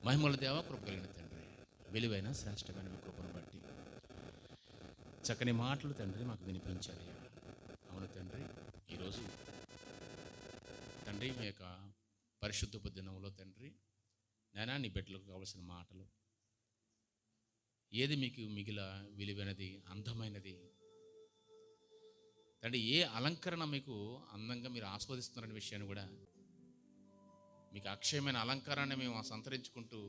మహిమల దేవ, కృప కలిగిన తండ్రి, విలువైన శ్రేష్టమైన మీ కృపను బట్టి చక్కని మాటలు తండ్రి మాకు వినిపించాలి. అవును తండ్రి, ఈరోజు తండ్రి మీ యొక్క పరిశుద్ధపు దినంలో తండ్రి నాయనా నీ బిడ్డలకు కావలసిన మాటలు, ఏది మీకు మిగిల విలువైనది, అందమైనది తండ్రి, ఏ అలంకరణ మీకు అందంగా మీరు ఆస్వాదిస్తున్నారనే విషయాన్ని కూడా, మీకు అక్షయమైన అలంకారాన్ని మేము సంతరించుకుంటూ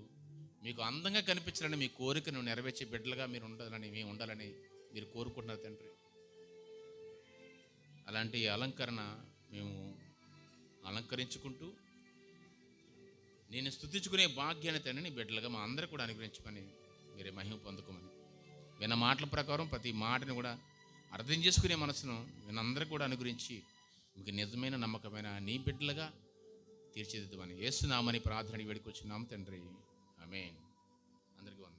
మీకు అందంగా కనిపించాలని మీ కోరికను నెరవేర్చే బిడ్డలుగా మీరు ఉండాలని, మేము ఉండాలని మీరు కోరుకుంటున్నారు తండ్రి. అలాంటి అలంకరణ మేము అలంకరించుకుంటూ నేను స్తుతించుకునే భాగ్యాన్ని తండ్రి నీ బిడ్డలుగా మా అందరూ కూడా అనుగ్రహించమని మీరే మహిమ పొందుకోమని, విన్న మాటల ప్రకారం ప్రతి మాటను కూడా అర్థం చేసుకునే మనసును వినందరూ కూడా అనుగ్రహించి మీకు నిజమైన నమ్మకమైన నీ బిడ్డలుగా తీర్చిదిద్దుమని యేసు నామమున ప్రార్థన వేడుకొచ్చున్నాము తండ్రి. ఆమేన్. అందరికీ వందనాలు.